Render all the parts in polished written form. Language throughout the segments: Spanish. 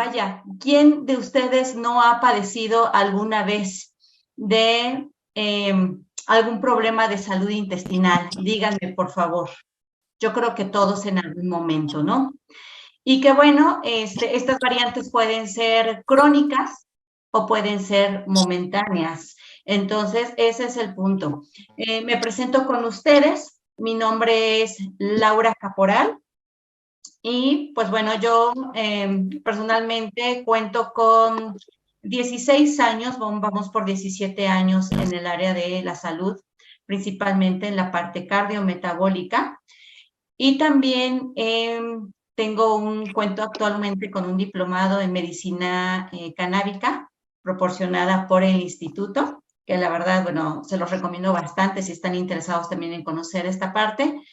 Vaya, ¿quién de ustedes no ha padecido alguna vez de algún problema de salud intestinal? Díganme, por favor. Yo creo que todos en algún momento, ¿no? Y que bueno, estas variantes pueden ser crónicas o pueden ser momentáneas. Entonces, ese es el punto. Me presento con ustedes. Mi nombre es Laura Caporal. Y pues bueno, yo personalmente cuento con 16 años, vamos por 17 años en el área de la salud, principalmente en la parte cardiometabólica. Y también cuento actualmente con un diplomado en medicina canábica proporcionada por el instituto, que la verdad, bueno, se los recomiendo bastante si están interesados también en conocer esta parte.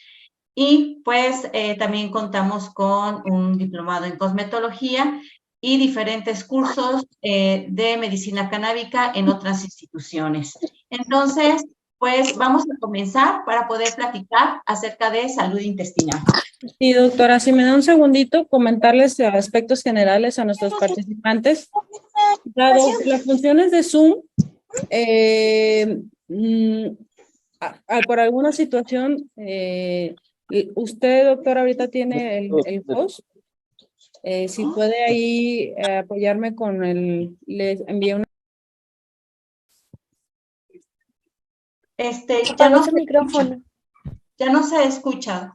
Y pues también contamos con un diplomado en cosmetología y diferentes cursos de medicina canábica en otras instituciones. Entonces, pues vamos a comenzar para poder platicar acerca de salud intestinal. Sí, doctora, si me da un segundito, comentarles aspectos generales a nuestros participantes. Dado las funciones de Zoom, por alguna situación, usted, doctora, ahorita tiene el host. Si puede ahí apoyarme con les envié una. Ya no se micrófono. Ya no se escucha.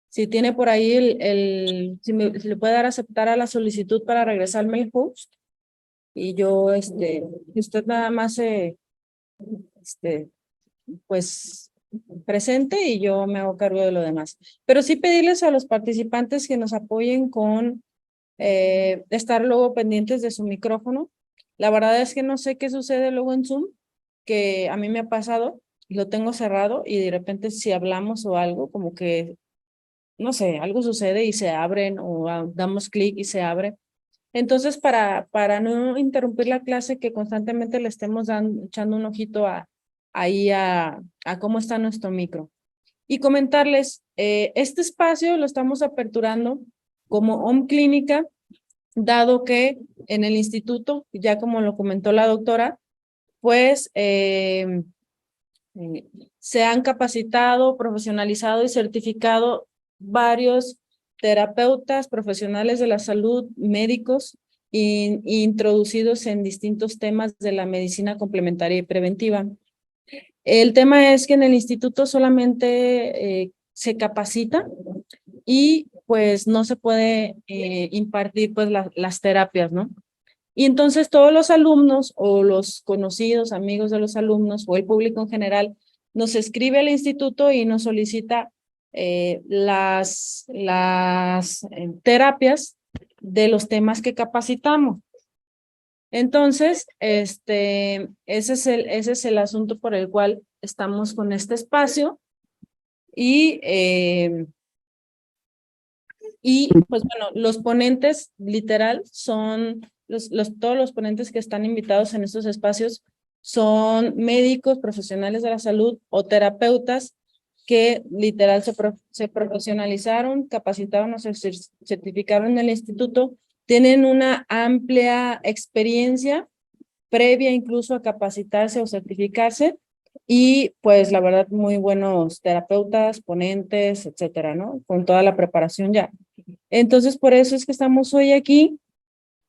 Si tiene por ahí si le puede dar a aceptar a la solicitud para regresarme el host. Y yo, usted nada más pues presente y yo me hago cargo de lo demás. Pero sí pedirles a los participantes que nos apoyen con estar luego pendientes de su micrófono. La verdad es que no sé qué sucede luego en Zoom, que a mí me ha pasado, lo tengo cerrado y de repente si hablamos o algo, como que, no sé, algo sucede y se abren o damos clic y se abre. Entonces, para no interrumpir la clase, que constantemente le estemos echando un ojito ahí a cómo está nuestro micro. Y comentarles, este espacio lo estamos aperturando como home clínica, dado que en el instituto, ya como lo comentó la doctora, pues se han capacitado, profesionalizado y certificado varios terapeutas, profesionales de la salud, médicos, introducidos en distintos temas de la medicina complementaria y preventiva. El tema es que en el instituto solamente se capacita y pues no se puede impartir pues las terapias, ¿no? Y entonces todos los alumnos o los conocidos, amigos de los alumnos o el público en general nos escribe al instituto y nos solicita las terapias de los temas que capacitamos. Entonces, ese es el asunto por el cual estamos con este espacio y pues bueno, los ponentes literal son todos los ponentes que están invitados en estos espacios son médicos, profesionales de la salud o terapeutas que literal se profesionalizaron, capacitaron o se certificaron en el instituto, tienen una amplia experiencia previa incluso a capacitarse o certificarse y pues la verdad muy buenos terapeutas, ponentes, etcétera, ¿no? Con toda la preparación ya. Entonces por eso es que estamos hoy aquí.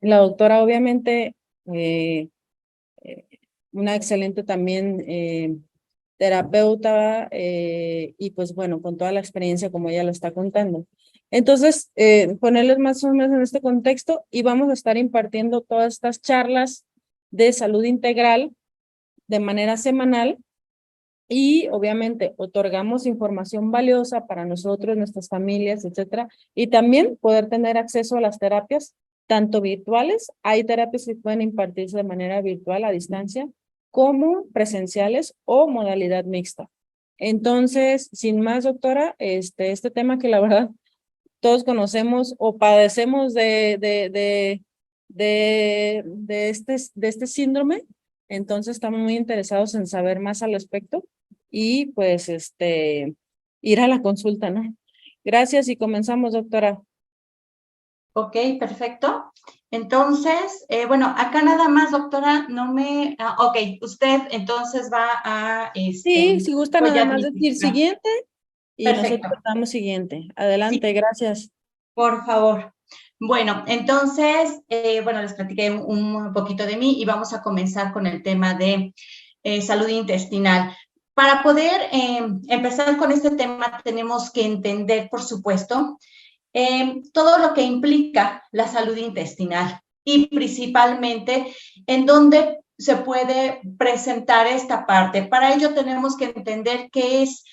La doctora obviamente una excelente también terapeuta y pues bueno, con toda la experiencia como ella lo está contando. Entonces, ponerles más o menos en este contexto y vamos a estar impartiendo todas estas charlas de salud integral de manera semanal y obviamente otorgamos información valiosa para nosotros, nuestras familias, etcétera, y también poder tener acceso a las terapias, tanto virtuales, hay terapias que pueden impartirse de manera virtual a distancia, como presenciales o modalidad mixta. Entonces, sin más, doctora, este tema que la verdad todos conocemos o padecemos de este síndrome, entonces estamos muy interesados en saber más al respecto y pues ir a la consulta, ¿no? Gracias y comenzamos, doctora. Ok, perfecto. Entonces, bueno, acá nada más, doctora, no me... ok, usted entonces va a... Sí, si gusta voy a nada más decir administrar. siguiente y nosotros Perfecto. damos siguiente. Sí, Adelante, gracias. por favor. Bueno, entonces, bueno, les platiqué un poquito de mí y vamos a comenzar con el tema de salud intestinal. Para poder empezar con este tema, tenemos que entender, por supuesto, todo lo que implica la salud intestinal y principalmente en dónde se puede presentar esta parte. Para ello tenemos que entender qué es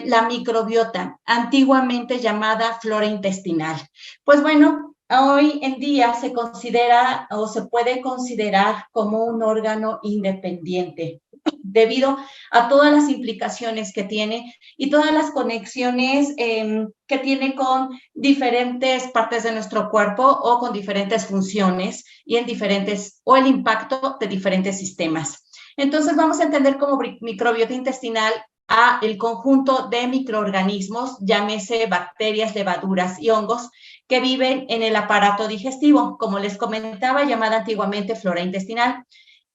la microbiota, antiguamente llamada flora intestinal. Pues bueno, hoy en día se considera o se puede considerar como un órgano independiente debido a todas las implicaciones que tiene y todas las conexiones que tiene con diferentes partes de nuestro cuerpo o con diferentes funciones y en diferentes, o el impacto de diferentes sistemas. Entonces vamos a entender como microbiota intestinal a el conjunto de microorganismos, llámese bacterias, levaduras y hongos, que viven en el aparato digestivo, como les comentaba, llamada antiguamente flora intestinal.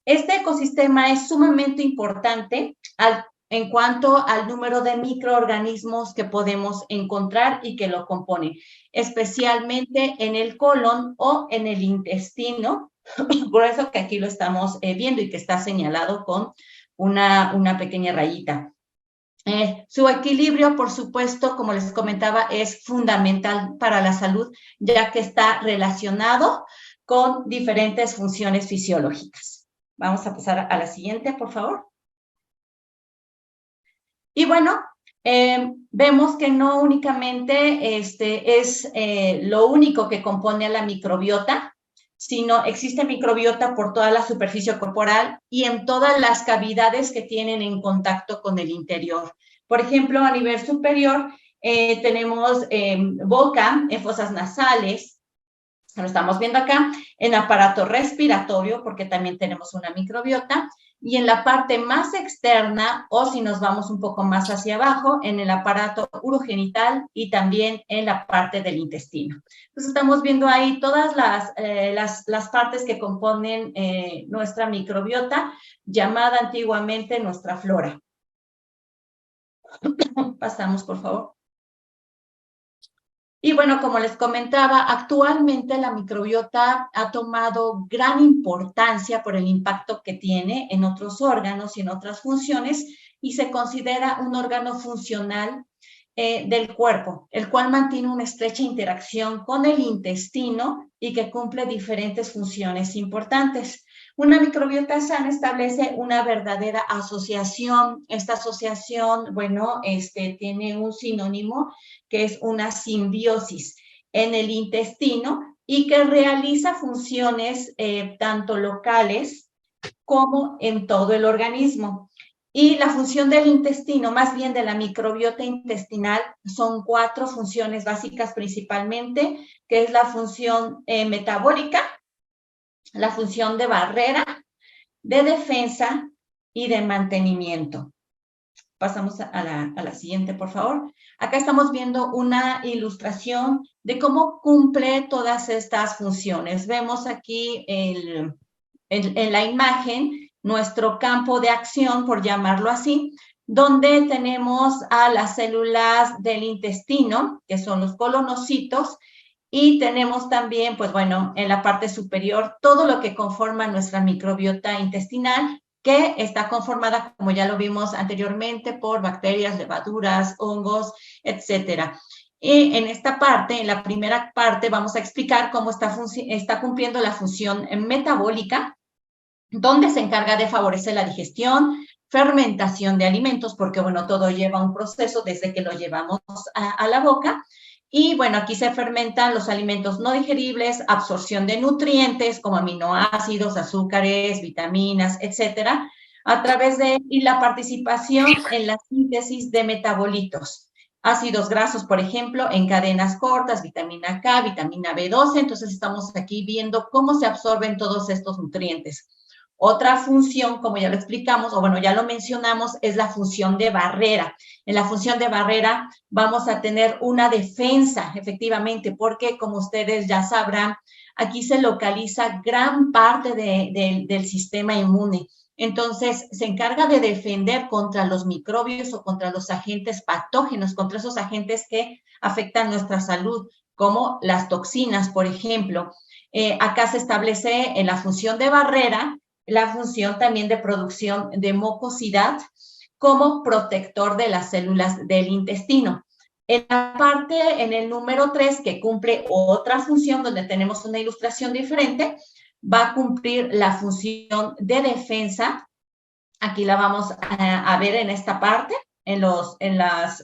Este ecosistema es sumamente importante en cuanto al número de microorganismos que podemos encontrar y que lo componen, especialmente en el colon o en el intestino, por eso que aquí lo estamos viendo y que está señalado con una pequeña rayita. Su equilibrio, por supuesto, como les comentaba, es fundamental para la salud, ya que está relacionado con diferentes funciones fisiológicas. Vamos a pasar a la siguiente, por favor. Y bueno, vemos que no únicamente es lo único que compone a la microbiota, sino existe microbiota por toda la superficie corporal y en todas las cavidades que tienen en contacto con el interior. Por ejemplo, a nivel superior tenemos boca, en fosas nasales, lo estamos viendo acá, en aparato respiratorio, porque también tenemos una microbiota, y en la parte más externa, o si nos vamos un poco más hacia abajo, en el aparato urogenital y también en la parte del intestino. Entonces estamos viendo ahí todas las partes que componen nuestra microbiota, llamada antiguamente nuestra flora. Pasamos, por favor. Y bueno, como les comentaba, actualmente la microbiota ha tomado gran importancia por el impacto que tiene en otros órganos y en otras funciones y se considera un órgano funcional del cuerpo, el cual mantiene una estrecha interacción con el intestino y que cumple diferentes funciones importantes. Una microbiota sana establece una verdadera asociación. Esta asociación, bueno, tiene un sinónimo que es una simbiosis en el intestino y que realiza funciones tanto locales como en todo el organismo. Y la función del intestino, más bien de la microbiota intestinal, son 4 funciones básicas principalmente, que es la función metabólica, la función de barrera, de defensa y de mantenimiento. Pasamos a la siguiente, por favor. Acá estamos viendo una ilustración de cómo cumple todas estas funciones. Vemos aquí en la imagen nuestro campo de acción, por llamarlo así, donde tenemos a las células del intestino, que son los colonocitos, y tenemos también, pues bueno, en la parte superior, todo lo que conforma nuestra microbiota intestinal, que está conformada, como ya lo vimos anteriormente, por bacterias, levaduras, hongos, etcétera. Y en esta parte, en la primera parte, vamos a explicar cómo está cumpliendo la función metabólica, donde se encarga de favorecer la digestión, fermentación de alimentos, porque bueno, todo lleva un proceso desde que lo llevamos a la boca. Y bueno, aquí se fermentan los alimentos no digeribles, absorción de nutrientes como aminoácidos, azúcares, vitaminas, etcétera, a través de y la participación en la síntesis de metabolitos. Ácidos grasos, por ejemplo, en cadenas cortas, vitamina K, vitamina B12. Entonces estamos aquí viendo cómo se absorben todos estos nutrientes. Otra función, como ya lo explicamos, o bueno, ya lo mencionamos, es la función de barrera. En la función de barrera vamos a tener una defensa, efectivamente, porque como ustedes ya sabrán, aquí se localiza gran parte del sistema inmune. Entonces, se encarga de defender contra los microbios o contra los agentes patógenos, contra esos agentes que afectan nuestra salud, como las toxinas, por ejemplo. Acá se establece en la función de barrera la función también de producción de mucosidad como protector de las células del intestino. En la parte, en el número 3, que cumple otra función, donde tenemos una ilustración diferente, va a cumplir la función de defensa. Aquí la vamos a ver en esta parte, en las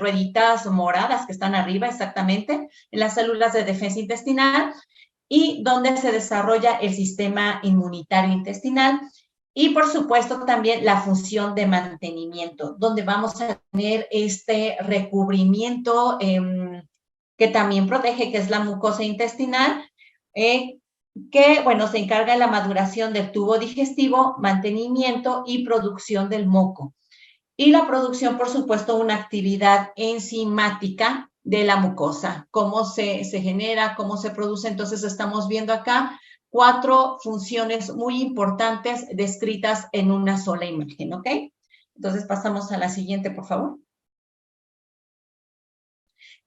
rueditas moradas que están arriba exactamente, en las células de defensa intestinal, y donde se desarrolla el sistema inmunitario intestinal. Y por supuesto también la función de mantenimiento, donde vamos a tener este recubrimiento que también protege, que es la mucosa intestinal, que, bueno, se encarga de la maduración del tubo digestivo, mantenimiento y producción del moco. Y la producción, por supuesto, una actividad enzimática de la mucosa, cómo se genera, cómo se produce. Entonces, estamos viendo acá 4 funciones muy importantes descritas en una sola imagen, ¿ok? Entonces, pasamos a la siguiente, por favor.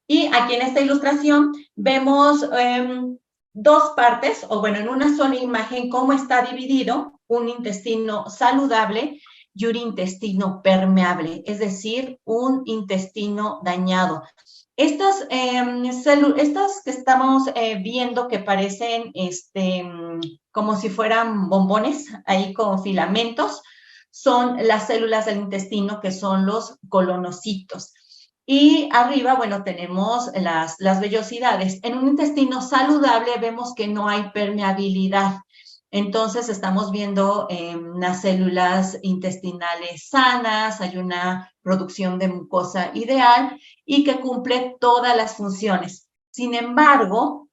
Y aquí en esta ilustración vemos 2 partes, o bueno, en una sola imagen, cómo está dividido un intestino saludable y un intestino permeable, es decir, un intestino dañado. Estas que estamos viendo que parecen como si fueran bombones, ahí con filamentos, son las células del intestino, que son los colonocitos. Y arriba, bueno, tenemos las vellosidades. En un intestino saludable vemos que no hay permeabilidad. Entonces, estamos viendo unas células intestinales sanas, hay una producción de mucosa ideal y que cumple todas las funciones. Sin embargo,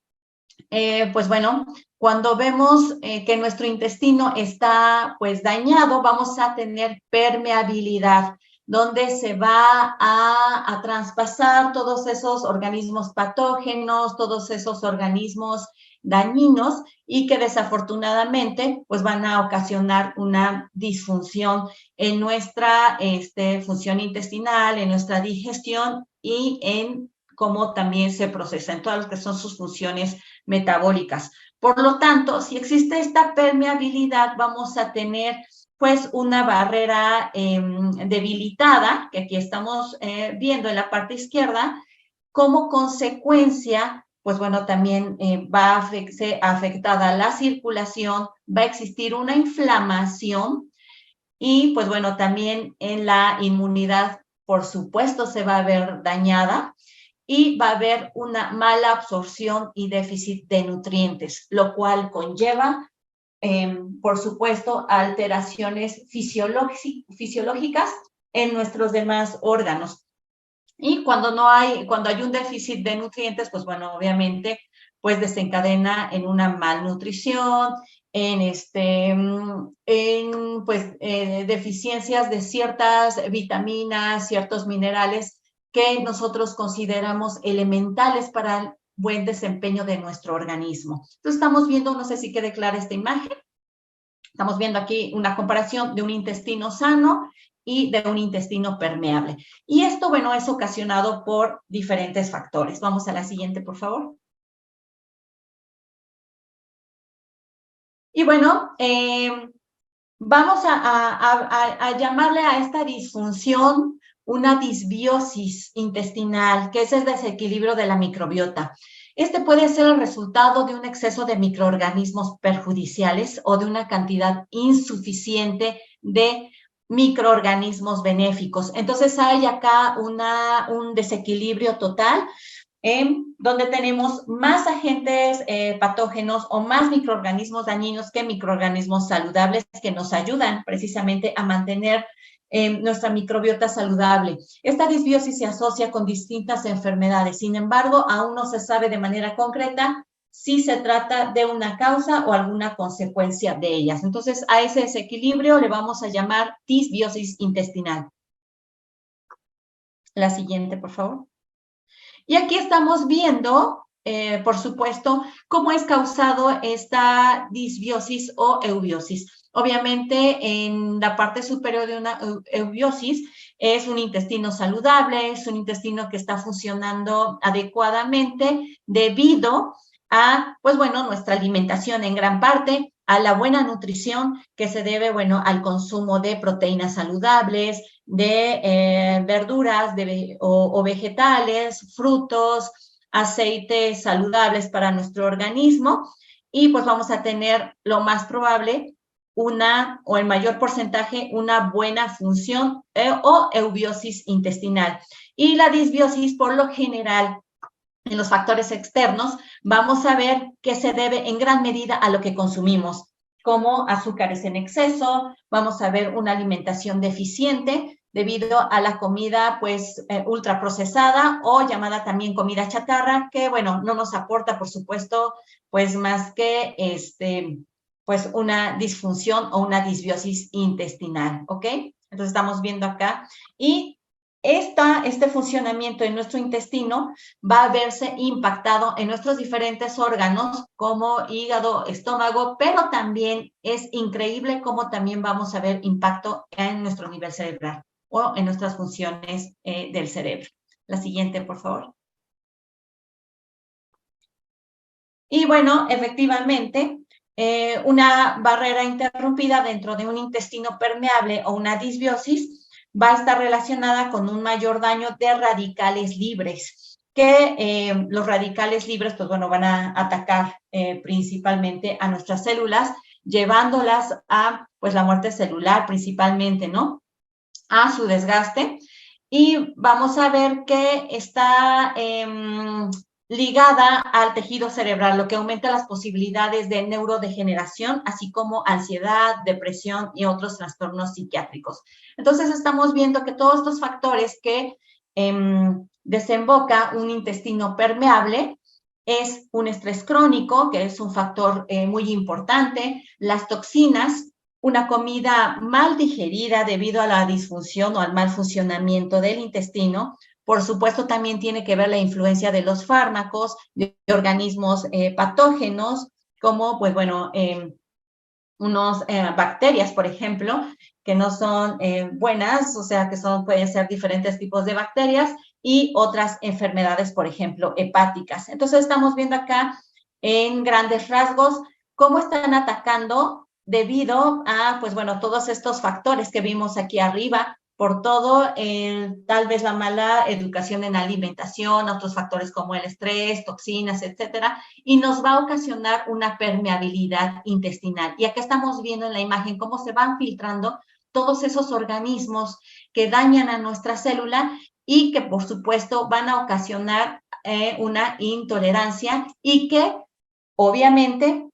pues bueno, cuando vemos que nuestro intestino está pues dañado, vamos a tener permeabilidad, donde se va a traspasar todos esos organismos patógenos, todos esos organismos dañinos y que desafortunadamente pues van a ocasionar una disfunción en nuestra función intestinal, en nuestra digestión y en cómo también se procesa, en todas las que son sus funciones metabólicas. Por lo tanto, si existe esta permeabilidad, vamos a tener pues una barrera debilitada, que aquí estamos viendo en la parte izquierda. Como consecuencia, pues bueno, también va a ser afectada la circulación, va a existir una inflamación y pues bueno, también en la inmunidad, por supuesto, se va a ver dañada y va a haber una mala absorción y déficit de nutrientes, lo cual conlleva, por supuesto, alteraciones fisiológicas en nuestros demás órganos. Y cuando hay un déficit de nutrientes, pues bueno, obviamente, pues desencadena en una malnutrición, deficiencias de ciertas vitaminas, ciertos minerales que nosotros consideramos elementales para el buen desempeño de nuestro organismo. Entonces estamos viendo, no sé si quede clara esta imagen, estamos viendo aquí una comparación de un intestino sano y de un intestino permeable. Y esto, bueno, es ocasionado por diferentes factores. Vamos a la siguiente, por favor. Y bueno, vamos a llamarle a esta disfunción una disbiosis intestinal, que es el desequilibrio de la microbiota. Este puede ser el resultado de un exceso de microorganismos perjudiciales o de una cantidad insuficiente de microorganismos benéficos. Entonces hay acá un desequilibrio total donde tenemos más agentes patógenos o más microorganismos dañinos que microorganismos saludables que nos ayudan precisamente a mantener nuestra microbiota saludable. Esta disbiosis se asocia con distintas enfermedades, sin embargo, aún no se sabe de manera concreta si se trata de una causa o alguna consecuencia de ellas. Entonces, a ese desequilibrio le vamos a llamar disbiosis intestinal. La siguiente, por favor. Y aquí estamos viendo, por supuesto, cómo es causado esta disbiosis o eubiosis. Obviamente, en la parte superior de una eubiosis es un intestino saludable, es un intestino que está funcionando adecuadamente debido a, pues bueno, nuestra alimentación en gran parte, a la buena nutrición que se debe, bueno, al consumo de proteínas saludables, de verduras o vegetales, frutos, aceites saludables para nuestro organismo, y pues vamos a tener lo más probable o el mayor porcentaje, una buena función o eubiosis intestinal. Y la disbiosis, por lo general, en los factores externos, vamos a ver que se debe en gran medida a lo que consumimos, como azúcares en exceso, vamos a ver una alimentación deficiente debido a la comida pues ultraprocesada o llamada también comida chatarra, que bueno, no nos aporta por supuesto pues más que pues una disfunción o una disbiosis intestinal, ¿ok? Entonces estamos viendo acá y este funcionamiento en nuestro intestino va a verse impactado en nuestros diferentes órganos como hígado, estómago, pero también es increíble cómo también vamos a ver impacto en nuestro nivel cerebral o en nuestras funciones del cerebro. La siguiente, por favor. Y bueno, efectivamente, una barrera interrumpida dentro de un intestino permeable o una disbiosis va a estar relacionada con un mayor daño de radicales libres, que los radicales libres, pues bueno, van a atacar principalmente a nuestras células, llevándolas a, pues, la muerte celular principalmente, ¿no? A su desgaste. Y vamos a ver que está ligada al tejido cerebral, lo que aumenta las posibilidades de neurodegeneración, así como ansiedad, depresión y otros trastornos psiquiátricos. Entonces, estamos viendo que todos estos factores que desemboca un intestino permeable es un estrés crónico, que es un factor muy importante, las toxinas, una comida mal digerida debido a la disfunción o al mal funcionamiento del intestino. Por supuesto, también tiene que ver la influencia de los fármacos, de organismos patógenos, como, pues bueno, unos bacterias, por ejemplo, que no son buenas, o sea, que pueden ser diferentes tipos de bacterias, y otras enfermedades, por ejemplo, hepáticas. Entonces, estamos viendo acá en grandes rasgos cómo están atacando debido a, pues bueno, todos estos factores que vimos aquí arriba, por todo, tal vez la mala educación en alimentación, otros factores como el estrés, toxinas, etcétera, y nos va a ocasionar una permeabilidad intestinal. Y acá estamos viendo en la imagen cómo se van filtrando todos esos organismos que dañan a nuestra célula y que, por supuesto, van a ocasionar una intolerancia y que, obviamente,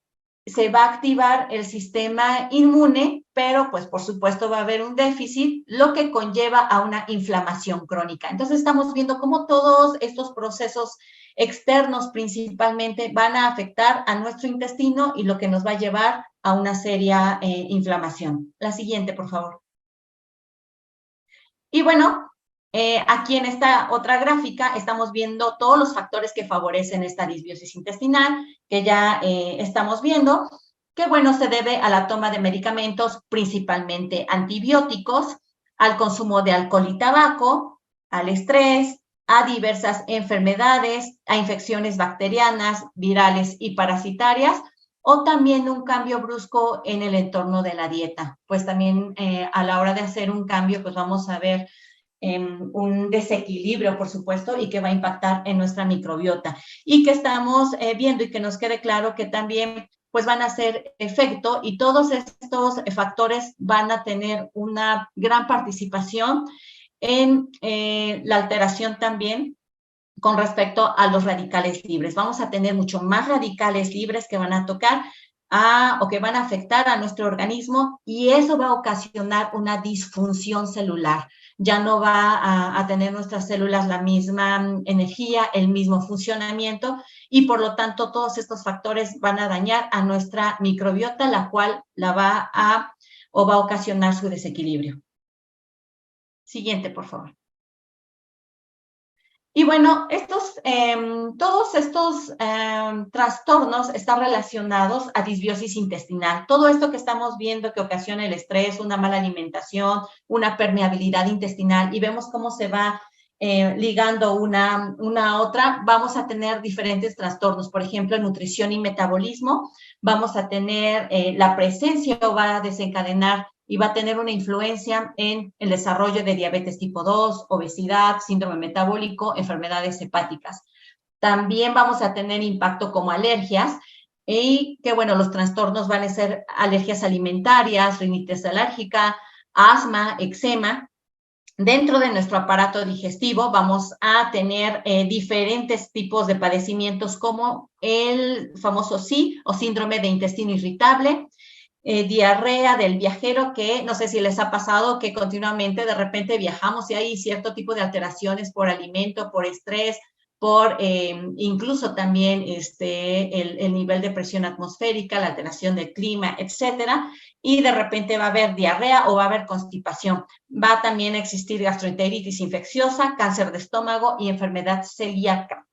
se va a activar el sistema inmune, pero pues por supuesto va a haber un déficit, lo que conlleva a una inflamación crónica. Entonces estamos viendo cómo todos estos procesos externos principalmente van a afectar a nuestro intestino y lo que nos va a llevar a una seria inflamación. La siguiente, por favor. Y bueno, aquí en esta otra gráfica estamos viendo todos los factores que favorecen esta disbiosis intestinal, que ya estamos viendo, que bueno, se debe a la toma de medicamentos, principalmente antibióticos, al consumo de alcohol y tabaco, al estrés, a diversas enfermedades, a infecciones bacterianas, virales y parasitarias, o también un cambio brusco en el entorno de la dieta. Pues también a la hora de hacer un cambio, pues vamos a ver un desequilibrio, por supuesto, y que va a impactar en nuestra microbiota. Y que estamos viendo y que nos quede claro que también pues van a hacer efecto y todos estos factores van a tener una gran participación en la alteración también con respecto a los radicales libres. Vamos a tener mucho más radicales libres que van a tocar o que van a afectar a nuestro organismo, y eso va a ocasionar una disfunción celular. Ya no va a tener nuestras células la misma energía, el mismo funcionamiento, y por lo tanto todos estos factores van a dañar a nuestra microbiota, la cual va a ocasionar su desequilibrio. Siguiente, por favor. Y bueno, todos estos trastornos están relacionados a disbiosis intestinal. Todo esto que estamos viendo que ocasiona el estrés, una mala alimentación, una permeabilidad intestinal, y vemos cómo se va ligando una a otra, vamos a tener diferentes trastornos. Por ejemplo, en nutrición y metabolismo, vamos a tener la presencia o va a desencadenar y va a tener una influencia en el desarrollo de diabetes tipo 2, obesidad, síndrome metabólico, enfermedades hepáticas. También vamos a tener impacto como alergias, y que bueno, los trastornos van a ser alergias alimentarias, rinitis alérgica, asma, eczema. Dentro de nuestro aparato digestivo vamos a tener diferentes tipos de padecimientos como el famoso SI o síndrome de intestino irritable, diarrea del viajero, que no sé si les ha pasado que continuamente de repente viajamos y hay cierto tipo de alteraciones por alimento, por estrés, por incluso también el nivel de presión atmosférica, la alteración del clima, etcétera, y de repente va a haber diarrea o va a haber constipación. Va también a existir gastroenteritis infecciosa, cáncer de estómago y enfermedad celíaca.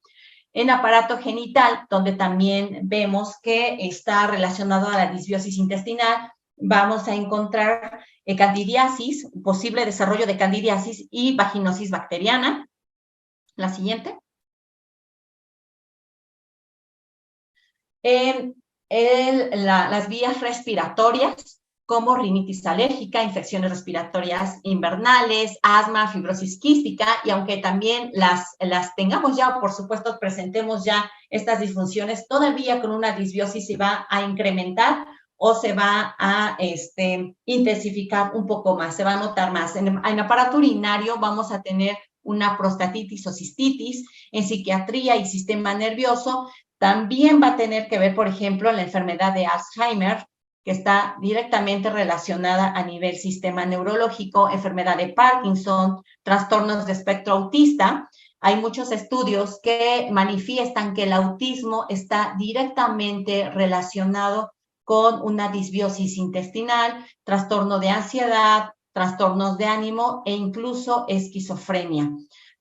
En aparato genital, donde también vemos que está relacionado a la disbiosis intestinal, vamos a encontrar candidiasis, posible desarrollo de candidiasis y vaginosis bacteriana. La siguiente. Las vías respiratorias, como rinitis alérgica, infecciones respiratorias invernales, asma, fibrosis quística, y aunque también las tengamos ya, por supuesto, presentemos ya estas disfunciones, todavía con una disbiosis se va a incrementar o se va a intensificar un poco más, se va a notar más. En aparato urinario vamos a tener una prostatitis o cistitis, en psiquiatría y sistema nervioso. También va a tener que ver, por ejemplo, la enfermedad de Alzheimer, que está directamente relacionada a nivel sistema neurológico, enfermedad de Parkinson, trastornos de espectro autista. Hay muchos estudios que manifiestan que el autismo está directamente relacionado con una disbiosis intestinal, trastorno de ansiedad, trastornos de ánimo e incluso esquizofrenia.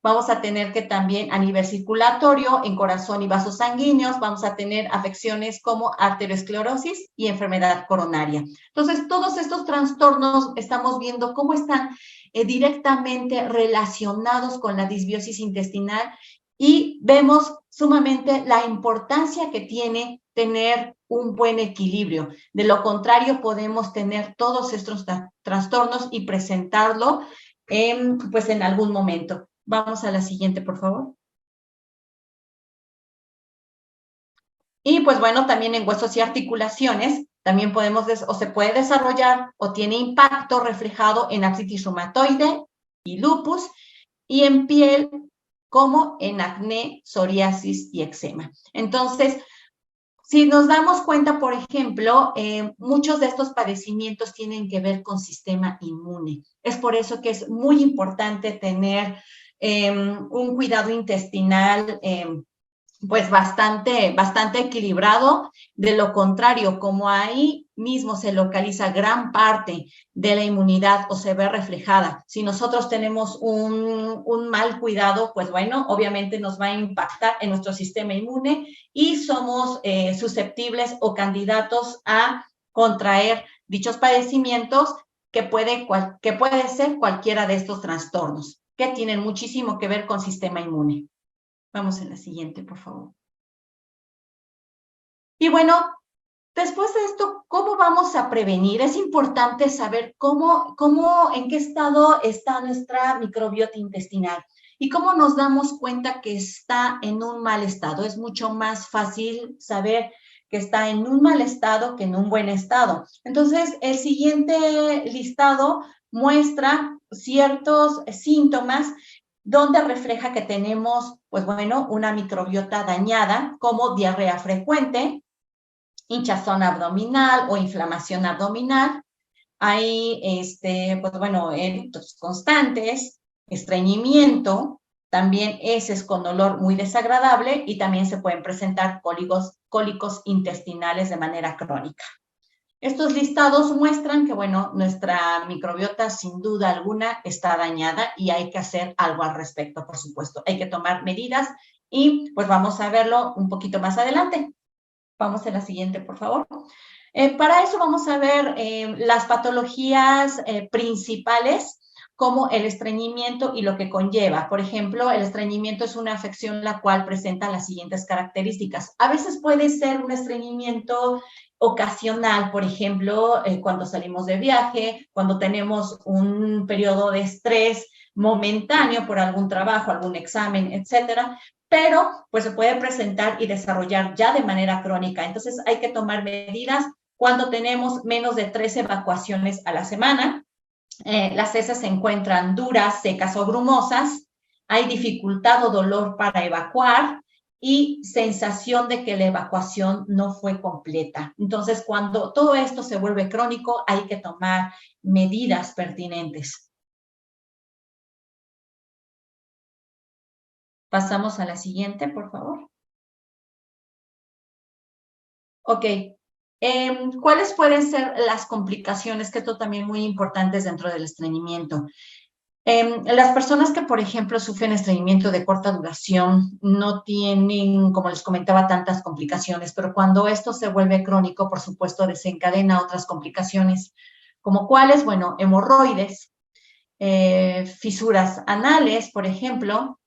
Vamos a tener que también a nivel circulatorio, en corazón y vasos sanguíneos, vamos a tener afecciones como arteriosclerosis y enfermedad coronaria. Entonces, todos estos trastornos estamos viendo cómo están directamente relacionados con la disbiosis intestinal, y vemos sumamente la importancia que tiene tener un buen equilibrio. De lo contrario, podemos tener todos estos trastornos y presentarlo pues en algún momento. Vamos a la siguiente, por favor. Y pues bueno, también en huesos y articulaciones, también podemos, o se puede desarrollar o tiene impacto reflejado en artritis reumatoide y lupus, y en piel como en acné, psoriasis y eczema. Entonces, si nos damos cuenta, por ejemplo, muchos de estos padecimientos tienen que ver con sistema inmune. Es por eso que es muy importante tener un cuidado intestinal pues bastante equilibrado. De lo contrario, como ahí mismo se localiza gran parte de la inmunidad o se ve reflejada, si nosotros tenemos un mal cuidado, pues bueno, obviamente nos va a impactar en nuestro sistema inmune y somos susceptibles o candidatos a contraer dichos padecimientos, que puede ser cualquiera de estos trastornos, que tienen muchísimo que ver con sistema inmune. Vamos a la siguiente, por favor. Y bueno, después de esto, ¿cómo vamos a prevenir? Es importante saber en qué estado está nuestra microbiota intestinal y cómo nos damos cuenta que está en un mal estado. Es mucho más fácil saber que está en un mal estado que en un buen estado. Entonces, el siguiente listado muestra ciertos síntomas donde refleja que tenemos, pues bueno, una microbiota dañada, como diarrea frecuente, hinchazón abdominal o inflamación abdominal. Hay, pues bueno, eructos constantes, estreñimiento, también ese es con olor muy desagradable y también se pueden presentar cólicos intestinales de manera crónica. Estos listados muestran que, bueno, nuestra microbiota sin duda alguna está dañada y hay que hacer algo al respecto, por supuesto. Hay que tomar medidas y pues vamos a verlo un poquito más adelante. Vamos a la siguiente, por favor. Para eso vamos a ver las patologías principales como el estreñimiento y lo que conlleva. Por ejemplo, el estreñimiento es una afección la cual presenta las siguientes características. A veces puede ser un estreñimiento ocasional, por ejemplo, cuando salimos de viaje, cuando tenemos un periodo de estrés momentáneo por algún trabajo, algún examen, etcétera, pero pues se puede presentar y desarrollar ya de manera crónica. Entonces hay que tomar medidas cuando tenemos menos de 3 evacuaciones a la semana. Las heces se encuentran duras, secas o grumosas, hay dificultad o dolor para evacuar y sensación de que la evacuación no fue completa. Entonces, cuando todo esto se vuelve crónico, hay que tomar medidas pertinentes. Pasamos a la siguiente, por favor. Ok. ¿Cuáles pueden ser las complicaciones? Que esto también es muy importante dentro del estreñimiento. Las personas que, por ejemplo, sufren estreñimiento de corta duración no tienen, como les comentaba, tantas complicaciones, pero cuando esto se vuelve crónico, por supuesto, desencadena otras complicaciones, como cuáles, bueno, hemorroides, fisuras anales, por ejemplo,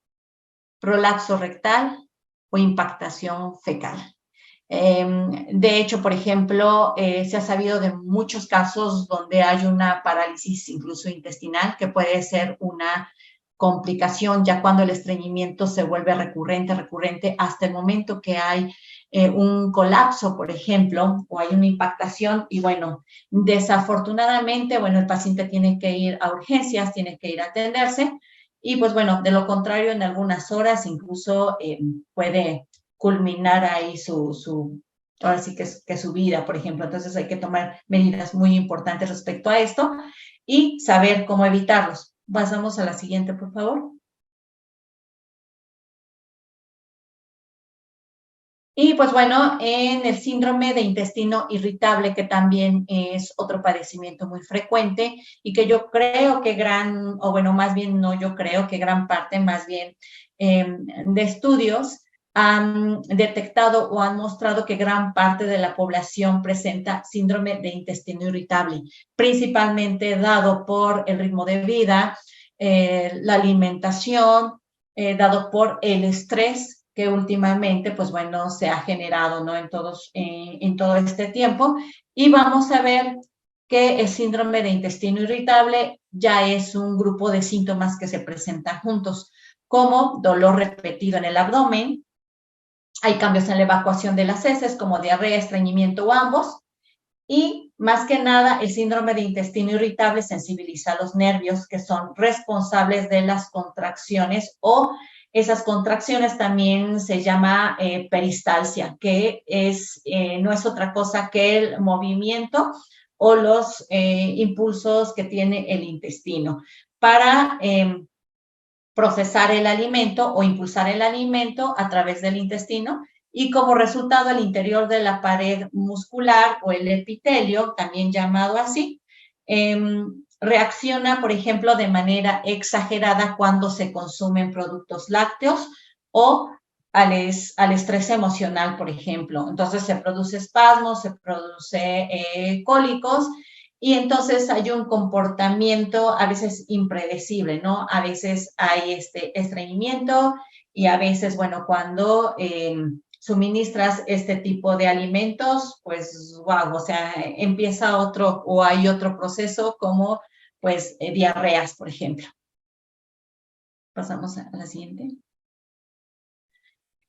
prolapso rectal o impactación fecal. De hecho, por ejemplo, se ha sabido de muchos casos donde hay una parálisis incluso intestinal que puede ser una complicación ya cuando el estreñimiento se vuelve recurrente hasta el momento que hay un colapso, por ejemplo, o hay una impactación y bueno, desafortunadamente, bueno, el paciente tiene que ir a urgencias, tiene que ir a atenderse y pues bueno, de lo contrario, en algunas horas incluso puede culminar ahí ahora sí que su vida, por ejemplo. Entonces hay que tomar medidas muy importantes respecto a esto y saber cómo evitarlos. Pasamos a la siguiente, por favor. Y pues bueno, en el síndrome de intestino irritable, que también es otro padecimiento muy frecuente y que yo creo que o bueno, más bien no yo creo que gran parte más bien de estudios han detectado o han mostrado que gran parte de la población presenta síndrome de intestino irritable, principalmente dado por el ritmo de vida, la alimentación, dado por el estrés que últimamente, pues bueno, se ha generado, ¿no? En todo este tiempo. Y vamos a ver que el síndrome de intestino irritable ya es un grupo de síntomas que se presentan juntos, como dolor repetido en el abdomen, hay cambios en la evacuación de las heces, como diarrea, estreñimiento o ambos, y más que nada, el síndrome de intestino irritable sensibiliza los nervios que son responsables de las contracciones o esas contracciones también se llama peristalsia, que no es otra cosa que el movimiento o los impulsos que tiene el intestino para procesar el alimento o impulsar el alimento a través del intestino y como resultado el interior de la pared muscular o el epitelio, también llamado así, reacciona, por ejemplo, de manera exagerada cuando se consumen productos lácteos o al estrés emocional, por ejemplo. Entonces se produce espasmos, se produce cólicos y entonces hay un comportamiento a veces impredecible, ¿no? A veces hay estreñimiento y a veces, bueno, cuando suministras este tipo de alimentos, pues, wow, o sea, empieza otro o hay otro proceso como, pues, diarreas, por ejemplo. Pasamos a la siguiente.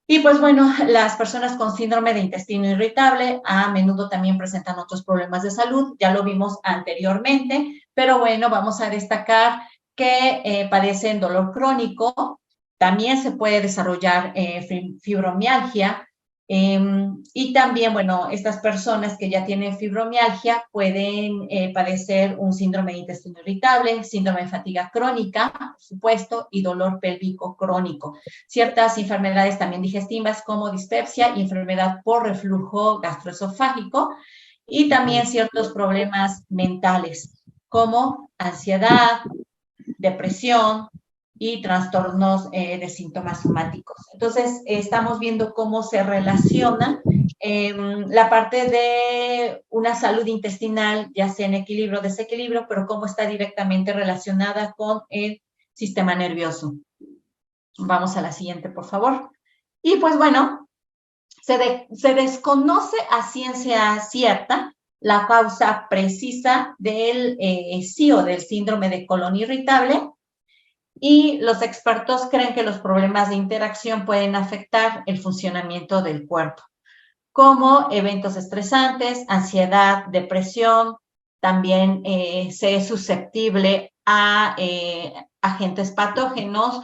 Y pues bueno, las personas con síndrome de intestino irritable a menudo también presentan otros problemas de salud, ya lo vimos anteriormente, pero bueno, vamos a destacar que padecen dolor crónico, también se puede desarrollar fibromialgia, Y también, bueno, estas personas que ya tienen fibromialgia pueden padecer un síndrome de intestino irritable, síndrome de fatiga crónica, por supuesto, y dolor pélvico crónico. Ciertas enfermedades también digestivas como dispepsia y enfermedad por reflujo gastroesofágico, y también ciertos problemas mentales como ansiedad, depresión y trastornos de síntomas somáticos. Entonces, estamos viendo cómo se relaciona la parte de una salud intestinal, ya sea en equilibrio o desequilibrio, pero cómo está directamente relacionada con el sistema nervioso. Vamos a la siguiente, por favor. Y pues bueno, se desconoce a ciencia cierta la causa precisa del SIO, del síndrome de colon irritable, y los expertos creen que los problemas de interacción pueden afectar el funcionamiento del cuerpo, como eventos estresantes, ansiedad, depresión. También se es susceptible a agentes patógenos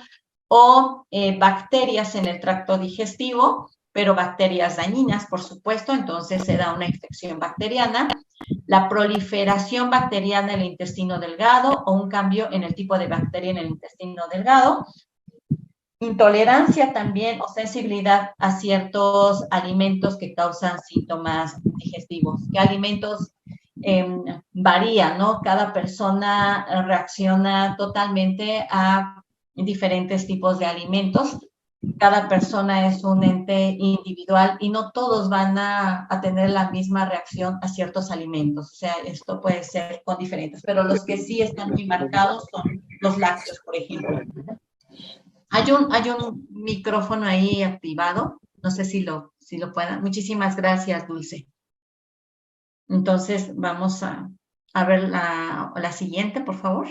o bacterias en el tracto digestivo, pero bacterias dañinas, por supuesto, entonces se da una infección bacteriana, la proliferación bacteriana en el intestino delgado o un cambio en el tipo de bacteria en el intestino delgado, intolerancia también o sensibilidad a ciertos alimentos que causan síntomas digestivos. ¿Qué alimentos? Varía, ¿no? Cada persona reacciona totalmente a diferentes tipos de alimentos. Cada persona es un ente individual y no todos van a tener la misma reacción a ciertos alimentos. O sea, esto puede ser con diferentes, pero los que sí están muy marcados son los lácteos, por ejemplo. Hay un micrófono ahí activado, no sé si lo puedan. Muchísimas gracias, Dulce. Entonces, vamos a ver la siguiente, por favor.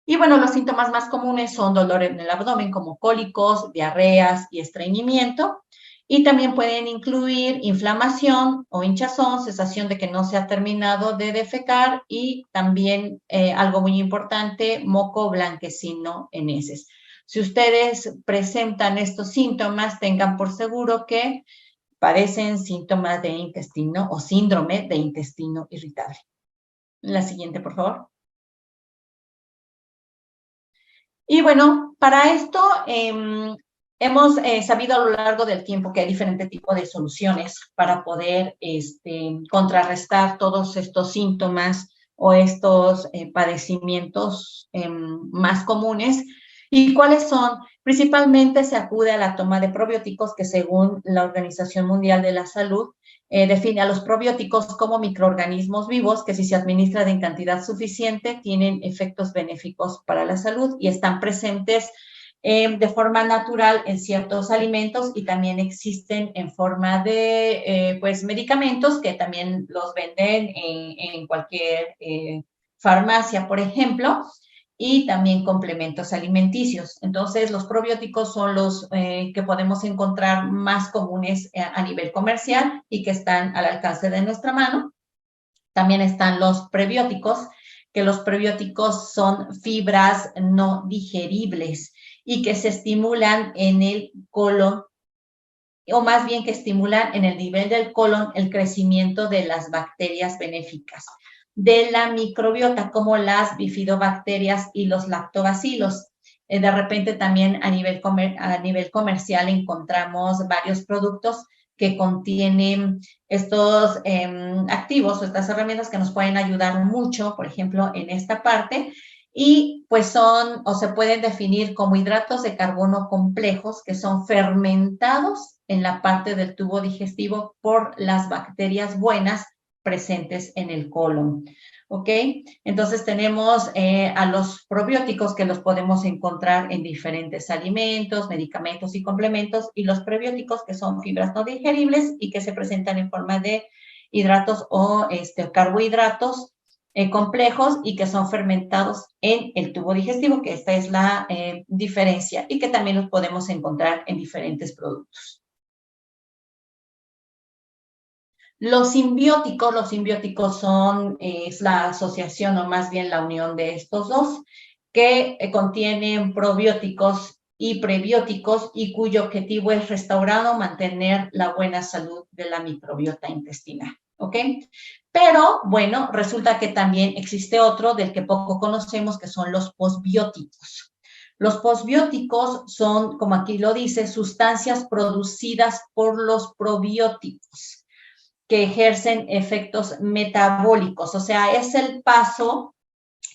Y bueno, los síntomas más comunes son dolor en el abdomen, como cólicos, diarreas y estreñimiento. Y también pueden incluir inflamación o hinchazón, sensación de que no se ha terminado de defecar, y también algo muy importante, moco blanquecino en heces. Si ustedes presentan estos síntomas, tengan por seguro que padecen síntomas de intestino o síndrome de intestino irritable. La siguiente, por favor. Y bueno, para esto hemos sabido a lo largo del tiempo que hay diferentes tipos de soluciones para poder contrarrestar todos estos síntomas o estos padecimientos más comunes. ¿Y cuáles son? Principalmente se acude a la toma de probióticos, que según la Organización Mundial de la Salud define a los probióticos como microorganismos vivos que, si se administran en cantidad suficiente, tienen efectos benéficos para la salud y están presentes de forma natural en ciertos alimentos, y también existen en forma de pues medicamentos que también los venden en cualquier farmacia, por ejemplo, y también complementos alimenticios. Entonces, los probióticos son los que podemos encontrar más comunes a nivel comercial y que están al alcance de nuestra mano. También están los prebióticos, que los prebióticos son fibras no digeribles y que se estimulan en el colon, o más bien que estimulan en el nivel del colon el crecimiento de las bacterias benéficas de la microbiota, como las bifidobacterias y los lactobacilos. De repente también a nivel comercial encontramos varios productos que contienen estos activos o estas herramientas que nos pueden ayudar mucho, por ejemplo, en esta parte, y pues son o se pueden definir como hidratos de carbono complejos que son fermentados en la parte del tubo digestivo por las bacterias buenas presentes en el colon. ¿Ok? Entonces tenemos a los probióticos, que los podemos encontrar en diferentes alimentos, medicamentos y complementos, y los prebióticos, que son fibras no digeribles y que se presentan en forma de hidratos o carbohidratos complejos y que son fermentados en el tubo digestivo, que esta es la diferencia, y que también los podemos encontrar en diferentes productos. Los simbióticos son, es la asociación o más bien la unión de estos dos, que contienen probióticos y prebióticos y cuyo objetivo es restaurar o mantener la buena salud de la microbiota intestinal, ¿ok? Pero, bueno, resulta que también existe otro del que poco conocemos, que son los posbióticos. Los posbióticos son, como aquí lo dice, sustancias producidas por los probióticos que ejercen efectos metabólicos, o sea, es el paso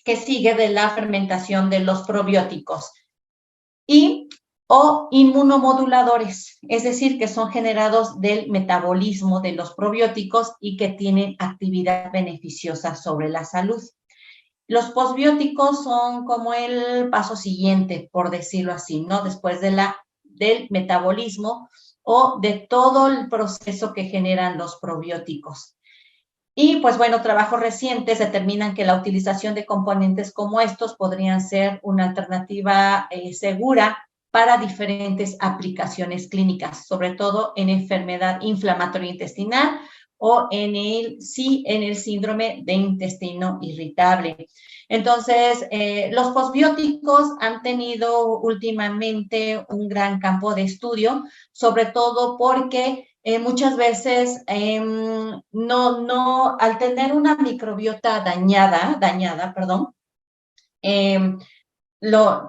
que sigue de la fermentación de los probióticos. Y o inmunomoduladores, es decir, que son generados del metabolismo de los probióticos y que tienen actividad beneficiosa sobre la salud. Los posbióticos son como el paso siguiente, por decirlo así, ¿no? Después del metabolismo o de todo el proceso que generan los probióticos. Y pues bueno, trabajos recientes determinan que la utilización de componentes como estos podrían ser una alternativa segura para diferentes aplicaciones clínicas, sobre todo en enfermedad inflamatoria intestinal o en el síndrome de intestino irritable. Entonces, los posbióticos han tenido últimamente un gran campo de estudio, sobre todo porque muchas veces al tener una microbiota dañada,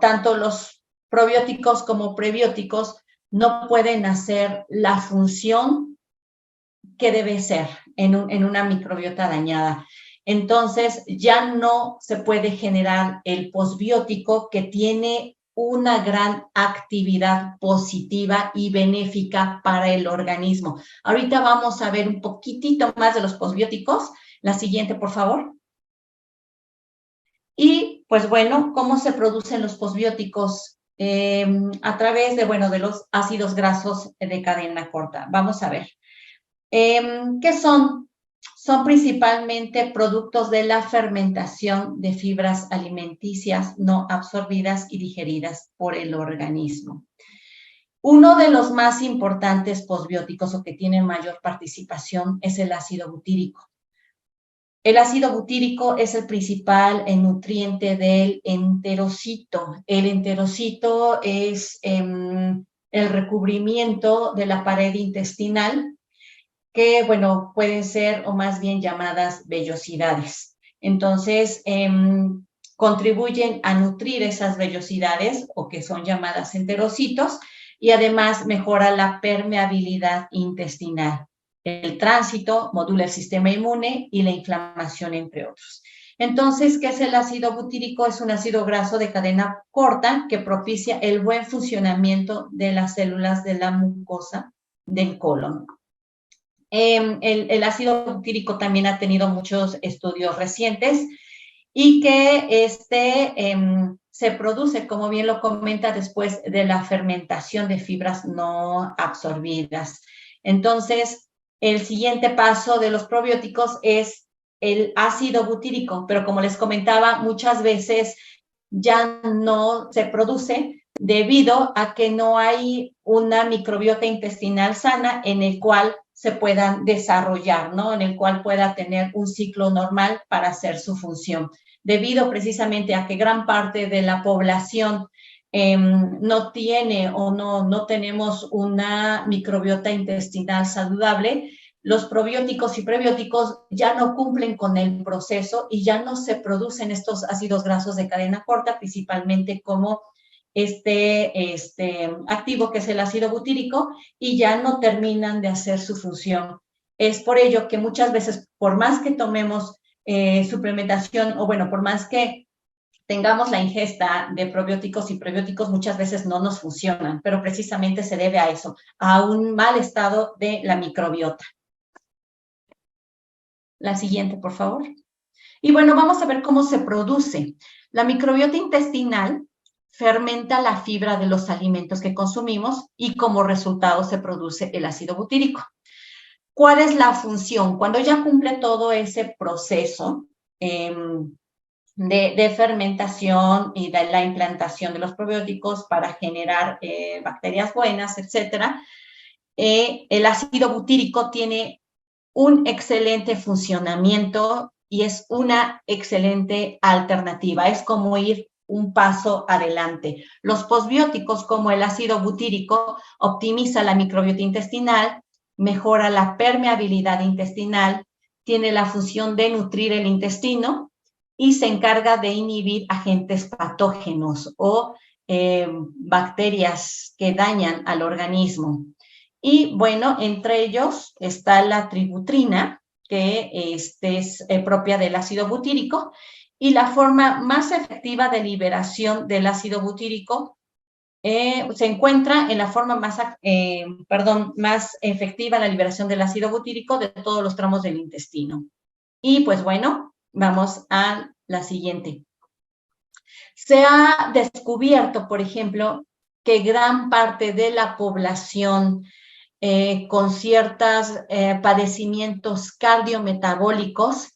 tanto los probióticos como prebióticos no pueden hacer la función que debe ser en una microbiota dañada. Entonces, ya no se puede generar el posbiótico que tiene una gran actividad positiva y benéfica para el organismo. Ahorita vamos a ver un poquitito más de los posbióticos. La siguiente, por favor. Y, pues bueno, ¿cómo se producen los posbióticos? A través de los ácidos grasos de cadena corta. Vamos a ver. ¿Qué son? Son principalmente productos de la fermentación de fibras alimenticias no absorbidas y digeridas por el organismo. Uno de los más importantes posbióticos o que tiene mayor participación es el ácido butírico. El ácido butírico es el principal nutriente del enterocito. El enterocito es el recubrimiento de la pared intestinal que, bueno, pueden ser o más bien llamadas vellosidades. Entonces, contribuyen a nutrir esas vellosidades o que son llamadas enterocitos y además mejora la permeabilidad intestinal. El tránsito modula el sistema inmune y la inflamación, entre otros. Entonces, ¿qué es el ácido butírico? Es un ácido graso de cadena corta que propicia el buen funcionamiento de las células de la mucosa del colon. El ácido butírico también ha tenido muchos estudios recientes y que se produce, como bien lo comenta, después de la fermentación de fibras no absorbidas. Entonces, el siguiente paso de los probióticos es el ácido butírico, pero como les comentaba, muchas veces ya no se produce debido a que no hay una microbiota intestinal sana en el cual se puedan desarrollar, ¿no? En el cual pueda tener un ciclo normal para hacer su función, debido precisamente a que gran parte de la población no tiene o no tenemos una microbiota intestinal saludable. Los probióticos y prebióticos ya no cumplen con el proceso y ya no se producen estos ácidos grasos de cadena corta, principalmente como activo que es el ácido butírico, y ya no terminan de hacer su función. Es por ello que muchas veces, por más que tomemos suplementación o bueno, por más que tengamos la ingesta de probióticos y prebióticos, muchas veces no nos funcionan, pero precisamente se debe a eso, a un mal estado de la microbiota. La siguiente, por favor. Y bueno, vamos a ver cómo se produce. La microbiota intestinal fermenta la fibra de los alimentos que consumimos y como resultado se produce el ácido butírico. ¿Cuál es la función? Cuando ya cumple todo ese proceso de fermentación y de la implantación de los probióticos para generar bacterias buenas, etcétera, el ácido butírico tiene un excelente funcionamiento y es una excelente alternativa. Es como ir un paso adelante. Los posbióticos, como el ácido butírico, optimiza la microbiota intestinal, mejora la permeabilidad intestinal, tiene la función de nutrir el intestino y se encarga de inhibir agentes patógenos o bacterias que dañan al organismo. Y bueno, entre ellos está la tributrina, que es propia del ácido butírico, y la forma más efectiva de liberación del ácido butírico se encuentra en la forma más efectiva en la liberación del ácido butírico de todos los tramos del intestino. Y pues bueno, vamos a la siguiente. Se ha descubierto, por ejemplo, que gran parte de la población con ciertos padecimientos cardiometabólicos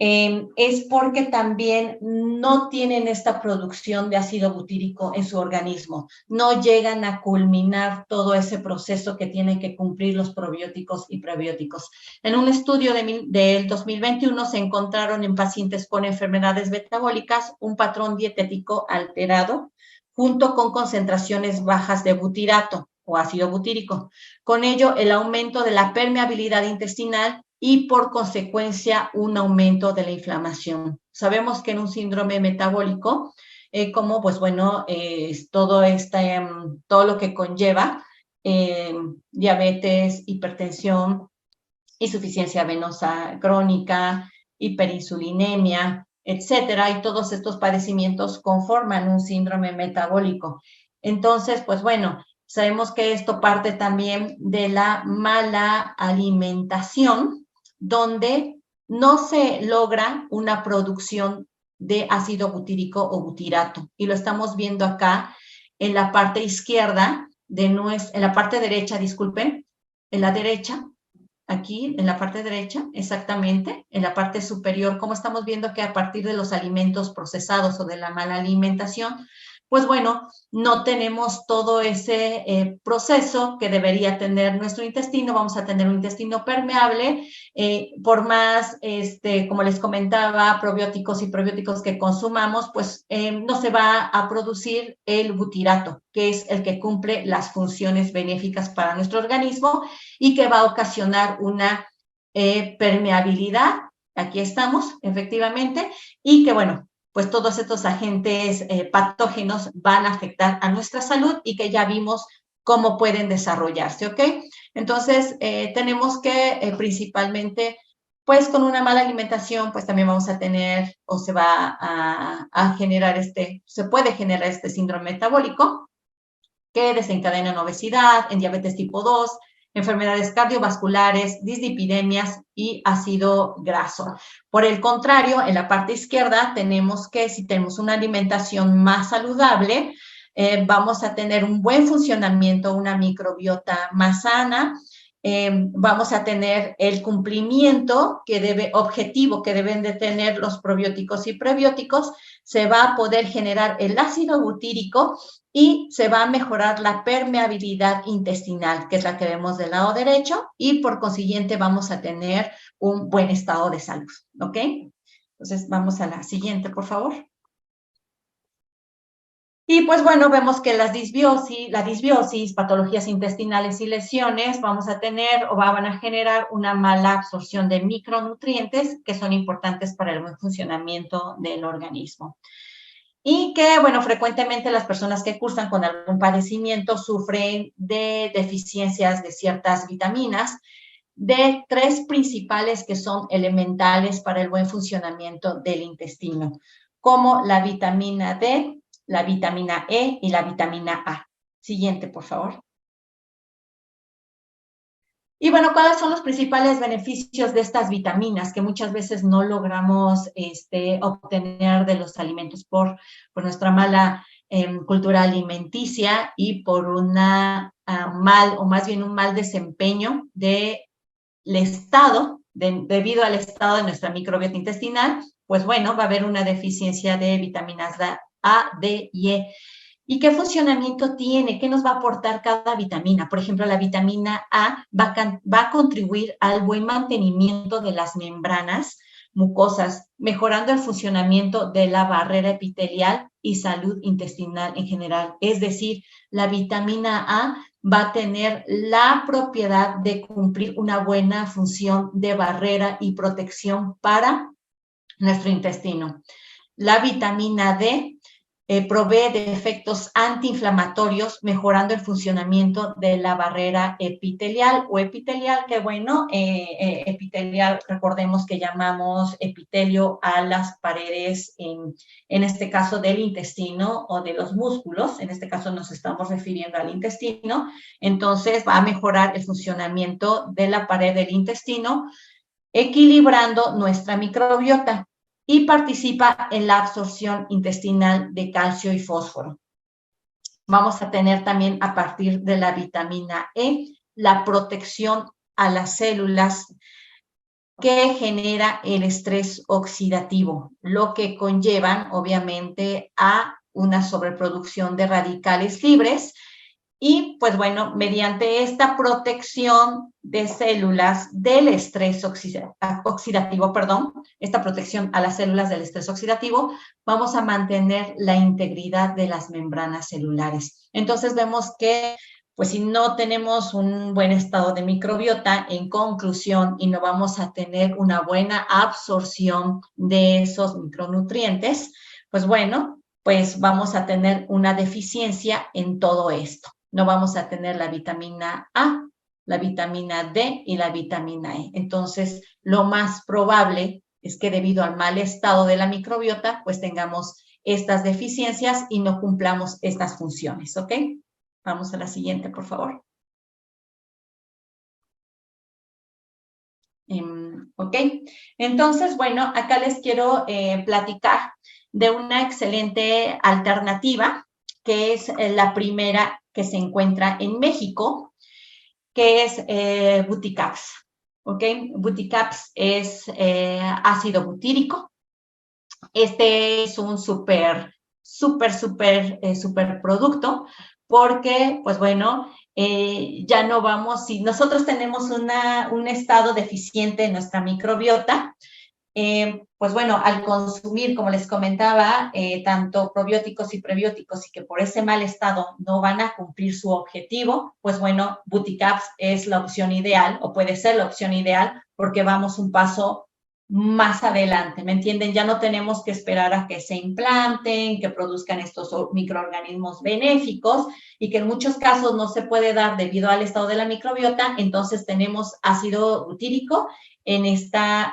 es porque también no tienen esta producción de ácido butírico en su organismo, no llegan a culminar todo ese proceso que tienen que cumplir los probióticos y prebióticos. En un estudio del 2021 se encontraron en pacientes con enfermedades metabólicas un patrón dietético alterado junto con concentraciones bajas de butirato o ácido butírico. Con ello, el aumento de la permeabilidad intestinal y por consecuencia un aumento de la inflamación. Sabemos que en un síndrome metabólico, como pues bueno, todo lo que conlleva diabetes, hipertensión, insuficiencia venosa crónica, hiperinsulinemia, etcétera, y todos estos padecimientos conforman un síndrome metabólico. Entonces, pues bueno, sabemos que esto parte también de la mala alimentación, donde no se logra una producción de ácido butírico o butirato. Y lo estamos viendo acá en la parte izquierda, en la parte derecha, disculpen, en la derecha, aquí en la parte derecha, exactamente, en la parte superior, como estamos viendo que a partir de los alimentos procesados o de la mala alimentación, pues bueno, no tenemos todo ese proceso que debería tener nuestro intestino, vamos a tener un intestino permeable, por más, como les comentaba, probióticos y prebióticos que consumamos, pues no se va a producir el butirato, que es el que cumple las funciones benéficas para nuestro organismo y que va a ocasionar una permeabilidad, aquí estamos, efectivamente, y que bueno, pues todos estos agentes patógenos van a afectar a nuestra salud y que ya vimos cómo pueden desarrollarse, ¿ok? Entonces, tenemos que principalmente, pues con una mala alimentación, pues también vamos a tener o se va a generar se puede generar este síndrome metabólico que desencadena en obesidad, en diabetes tipo 2, enfermedades cardiovasculares, dislipidemias y ácido graso. Por el contrario, en la parte izquierda tenemos que si tenemos una alimentación más saludable, vamos a tener un buen funcionamiento, una microbiota más sana, vamos a tener el cumplimiento objetivo que deben de tener los probióticos y prebióticos, se va a poder generar el ácido butírico y se va a mejorar la permeabilidad intestinal, que es la que vemos del lado derecho, y por consiguiente vamos a tener un buen estado de salud, ¿ok? Entonces, vamos a la siguiente, por favor. Y pues bueno, vemos que la disbiosis, patologías intestinales y lesiones vamos a tener o van a generar una mala absorción de micronutrientes que son importantes para el buen funcionamiento del organismo. Y que, bueno, frecuentemente las personas que cursan con algún padecimiento sufren de deficiencias de ciertas vitaminas, de 3 principales que son elementales para el buen funcionamiento del intestino, como la vitamina D, la vitamina E y la vitamina A. Siguiente, por favor. Y bueno, ¿cuáles son los principales beneficios de estas vitaminas que muchas veces no logramos obtener de los alimentos por nuestra mala cultura alimenticia y por una un mal desempeño debido al estado de nuestra microbiota intestinal? Pues bueno, va a haber una deficiencia de vitaminas A, D y E. ¿Y qué funcionamiento tiene? ¿Qué nos va a aportar cada vitamina? Por ejemplo, la vitamina A va a contribuir al buen mantenimiento de las membranas mucosas, mejorando el funcionamiento de la barrera epitelial y salud intestinal en general. Es decir, la vitamina A va a tener la propiedad de cumplir una buena función de barrera y protección para nuestro intestino. La vitamina D provee de efectos antiinflamatorios, mejorando el funcionamiento de la barrera epitelial o epitelial, que bueno, epitelial, recordemos que llamamos epitelio a las paredes, en este caso del intestino o de los músculos, en este caso nos estamos refiriendo al intestino, entonces va a mejorar el funcionamiento de la pared del intestino, equilibrando nuestra microbiota y participa en la absorción intestinal de calcio y fósforo. Vamos a tener también a partir de la vitamina E la protección a las células que genera el estrés oxidativo, lo que conllevan obviamente a una sobreproducción de radicales libres. Y pues bueno, mediante esta protección de células del estrés oxidativo, esta protección a las células del estrés oxidativo, vamos a mantener la integridad de las membranas celulares. Entonces vemos que pues si no tenemos un buen estado de microbiota, en conclusión, y no vamos a tener una buena absorción de esos micronutrientes, pues bueno, pues vamos a tener una deficiencia en todo esto. No vamos a tener la vitamina A, la vitamina D y la vitamina E. Entonces, lo más probable es que debido al mal estado de la microbiota, pues tengamos estas deficiencias y no cumplamos estas funciones, ¿ok? Vamos a la siguiente, por favor. Ok, entonces, bueno, acá les quiero platicar de una excelente alternativa, que es la primera que se encuentra en México, que es Buticaps. ¿Ok? Buticaps es ácido butírico. Este es un súper producto porque, pues bueno, ya no vamos, si nosotros tenemos un estado deficiente en nuestra microbiota, pues bueno, al consumir, como les comentaba, tanto probióticos y prebióticos y que por ese mal estado no van a cumplir su objetivo, pues bueno, Buticaps es la opción ideal o puede ser la opción ideal porque vamos un paso más adelante, ¿me entienden? Ya no tenemos que esperar a que se implanten, que produzcan estos microorganismos benéficos y que en muchos casos no se puede dar debido al estado de la microbiota, entonces tenemos ácido butírico en esta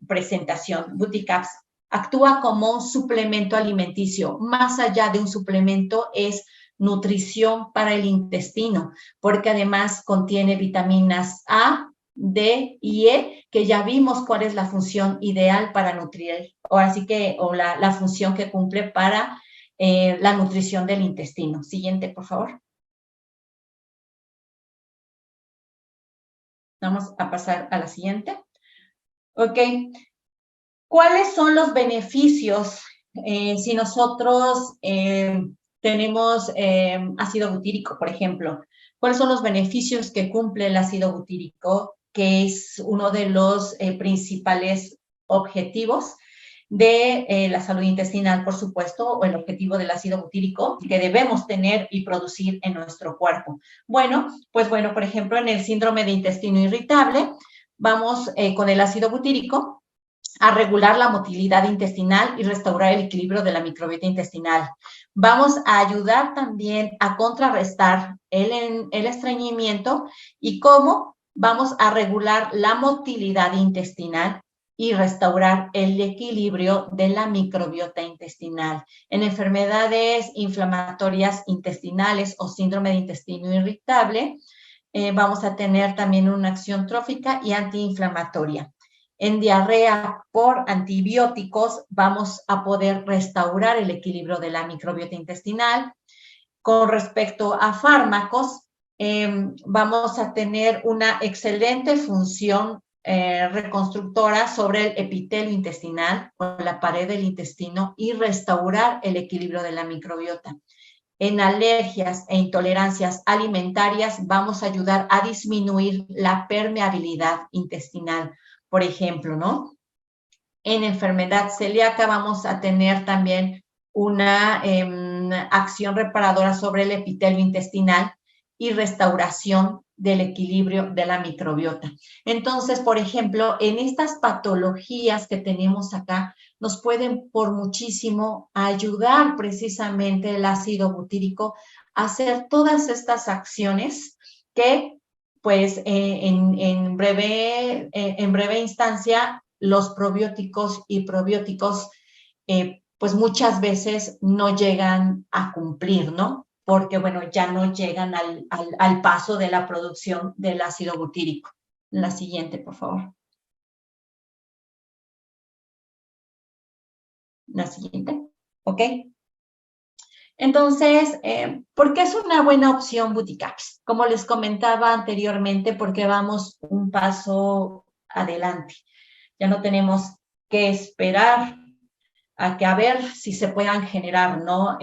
presentación. Buticaps actúa como un suplemento alimenticio, más allá de un suplemento es nutrición para el intestino, porque además contiene vitaminas A, D y E, que ya vimos cuál es la función ideal para nutrir, o así que, o la función que cumple para la nutrición del intestino. Siguiente, por favor. Vamos a pasar a la siguiente. Ok. ¿Cuáles son los beneficios si nosotros tenemos ácido butírico, por ejemplo? ¿Cuáles son los beneficios que cumple el ácido butírico, que es uno de los principales objetivos de la salud intestinal, por supuesto, o el objetivo del ácido butírico que debemos tener y producir en nuestro cuerpo? Bueno, pues bueno, por ejemplo, en el síndrome de intestino irritable, vamos con el ácido butírico a regular la motilidad intestinal y restaurar el equilibrio de la microbiota intestinal. Vamos a ayudar también a contrarrestar el estreñimiento y cómo vamos a regular la motilidad intestinal y restaurar el equilibrio de la microbiota intestinal. En enfermedades inflamatorias intestinales o síndrome de intestino irritable, vamos a tener también una acción trófica y antiinflamatoria. En diarrea por antibióticos vamos a poder restaurar el equilibrio de la microbiota intestinal. Con respecto a fármacos, vamos a tener una excelente función reconstructora sobre el epitelio intestinal o la pared del intestino y restaurar el equilibrio de la microbiota. En alergias e intolerancias alimentarias vamos a ayudar a disminuir la permeabilidad intestinal. Por ejemplo, ¿no? En enfermedad celíaca vamos a tener también una acción reparadora sobre el epitelio intestinal y restauración del equilibrio de la microbiota. Entonces, por ejemplo, en estas patologías que tenemos acá, nos pueden por muchísimo ayudar precisamente el ácido butírico a hacer todas estas acciones que, pues, en breve instancia, los probióticos y probióticos, pues muchas veces no llegan a cumplir, ¿no? Porque, bueno, ya no llegan al paso de la producción del ácido butírico. La siguiente, por favor. La siguiente. ¿Ok? Entonces, ¿por qué es una buena opción Buticaps? Como les comentaba anteriormente, porque vamos un paso adelante. Ya no tenemos que esperar a ver si se puedan generar, ¿no?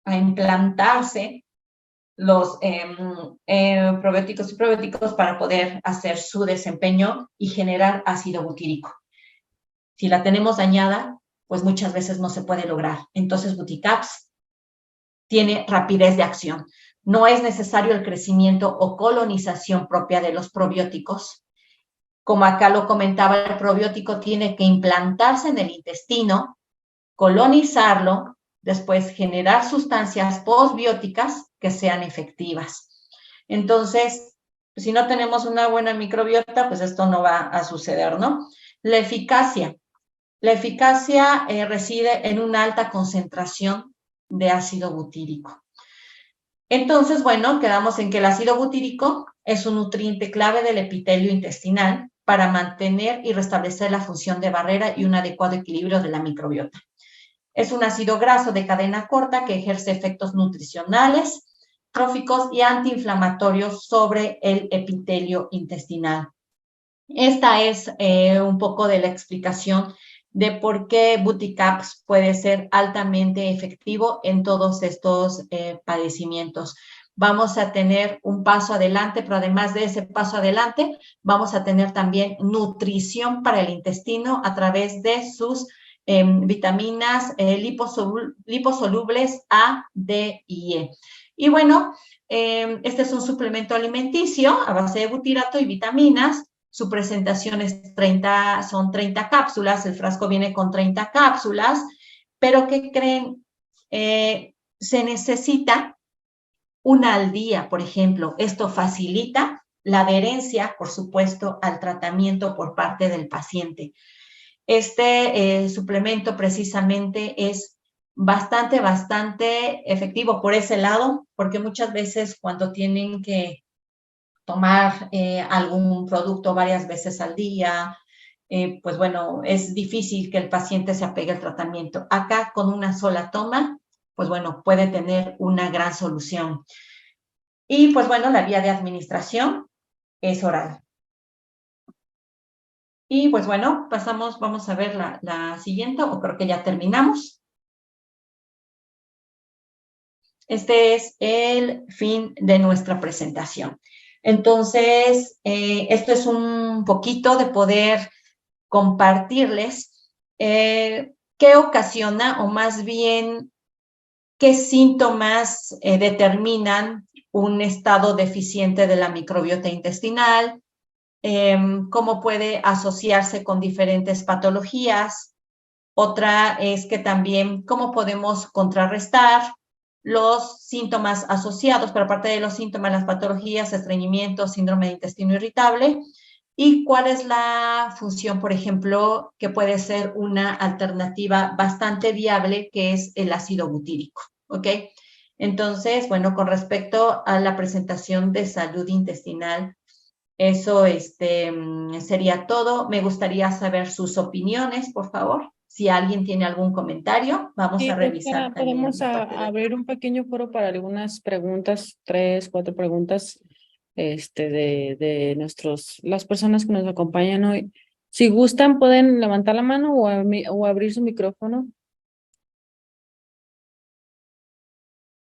A implantarse los probióticos y probióticos para poder hacer su desempeño y generar ácido butírico. Si la tenemos dañada, pues muchas veces no se puede lograr. Entonces, Buticaps tiene rapidez de acción. No es necesario el crecimiento o colonización propia de los probióticos. Como acá lo comentaba, el probiótico tiene que implantarse en el intestino, colonizarlo, después generar sustancias postbióticas que sean efectivas. Entonces, si no tenemos una buena microbiota, pues esto no va a suceder, ¿no? La eficacia. La eficacia reside en una alta concentración de ácido butírico. Entonces, bueno, quedamos en que el ácido butírico es un nutriente clave del epitelio intestinal para mantener y restablecer la función de barrera y un adecuado equilibrio de la microbiota. Es un ácido graso de cadena corta que ejerce efectos nutricionales, tróficos y antiinflamatorios sobre el epitelio intestinal. Esta es un poco de la explicación de por qué Buticaps puede ser altamente efectivo en todos estos padecimientos. Vamos a tener un paso adelante, pero además de ese paso adelante, vamos a tener también nutrición para el intestino a través de sus vitaminas liposolubles A, D y E. Y bueno, este es un suplemento alimenticio a base de butirato y vitaminas. Su presentación es son 30 cápsulas, el frasco viene con 30 cápsulas, pero ¿qué creen? Se necesita una al día, por ejemplo. Esto facilita la adherencia, por supuesto, al tratamiento por parte del paciente. Este suplemento precisamente es bastante efectivo por ese lado, porque muchas veces cuando tienen que tomar algún producto varias veces al día, pues bueno, es difícil que el paciente se apegue al tratamiento. Acá con una sola toma, pues bueno, puede tener una gran solución. Y pues bueno, la vía de administración es oral. Y pues bueno, vamos a ver la siguiente, o creo que ya terminamos. Este es el fin de nuestra presentación. Entonces, esto es un poquito de poder compartirles qué ocasiona, o más bien qué síntomas determinan un estado deficiente de la microbiota intestinal, cómo puede asociarse con diferentes patologías. Otra es que también cómo podemos contrarrestar los síntomas asociados, pero aparte de los síntomas, las patologías, estreñimiento, síndrome de intestino irritable, y cuál es la función, por ejemplo, que puede ser una alternativa bastante viable, que es el ácido butírico, ¿ok? Entonces, bueno, con respecto a la presentación de salud intestinal, eso sería todo. Me gustaría saber sus opiniones, por favor. Si alguien tiene algún comentario, vamos a revisar también. Podemos abrir un pequeño foro para algunas preguntas, 3, 4 preguntas, de las personas que nos acompañan hoy. Si gustan, pueden levantar la mano o abrir su micrófono.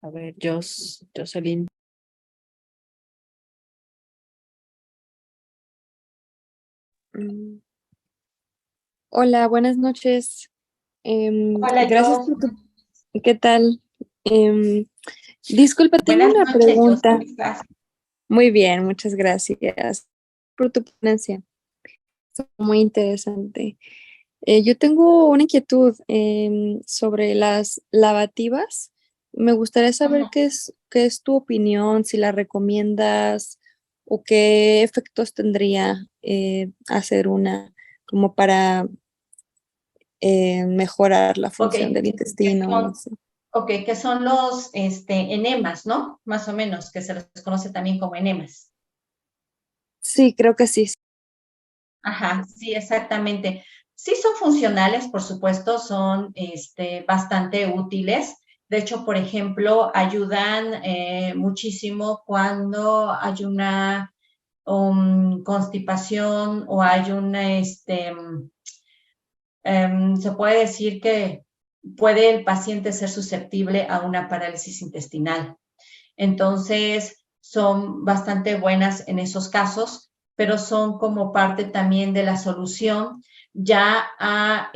A ver, Jocelyn. Hola, buenas noches. Hola, Gracias yo. por tu... ¿Qué tal? Em, Disculpa, tengo Buenas una noches, Jos, pregunta. ¿cómo estás? Muy bien, muchas gracias por tu ponencia. Muy interesante. Yo tengo una inquietud sobre las lavativas. Me gustaría saber Ujú. qué es tu opinión, si la recomiendas o qué efectos tendría hacer una como para mejorar la Ok, función del ¿qué intestino, no son, sé. ok, ¿qué son los enemas, no? Más o menos, que se les conoce también como enemas. Sí, creo que sí. Ajá, sí, exactamente. Sí son funcionales, por supuesto, son bastante útiles. De hecho, por ejemplo, ayudan muchísimo cuando hay una constipación o hay una, se puede decir que puede el paciente ser susceptible a una parálisis intestinal. Entonces, son bastante buenas en esos casos, pero son como parte también de la solución ya a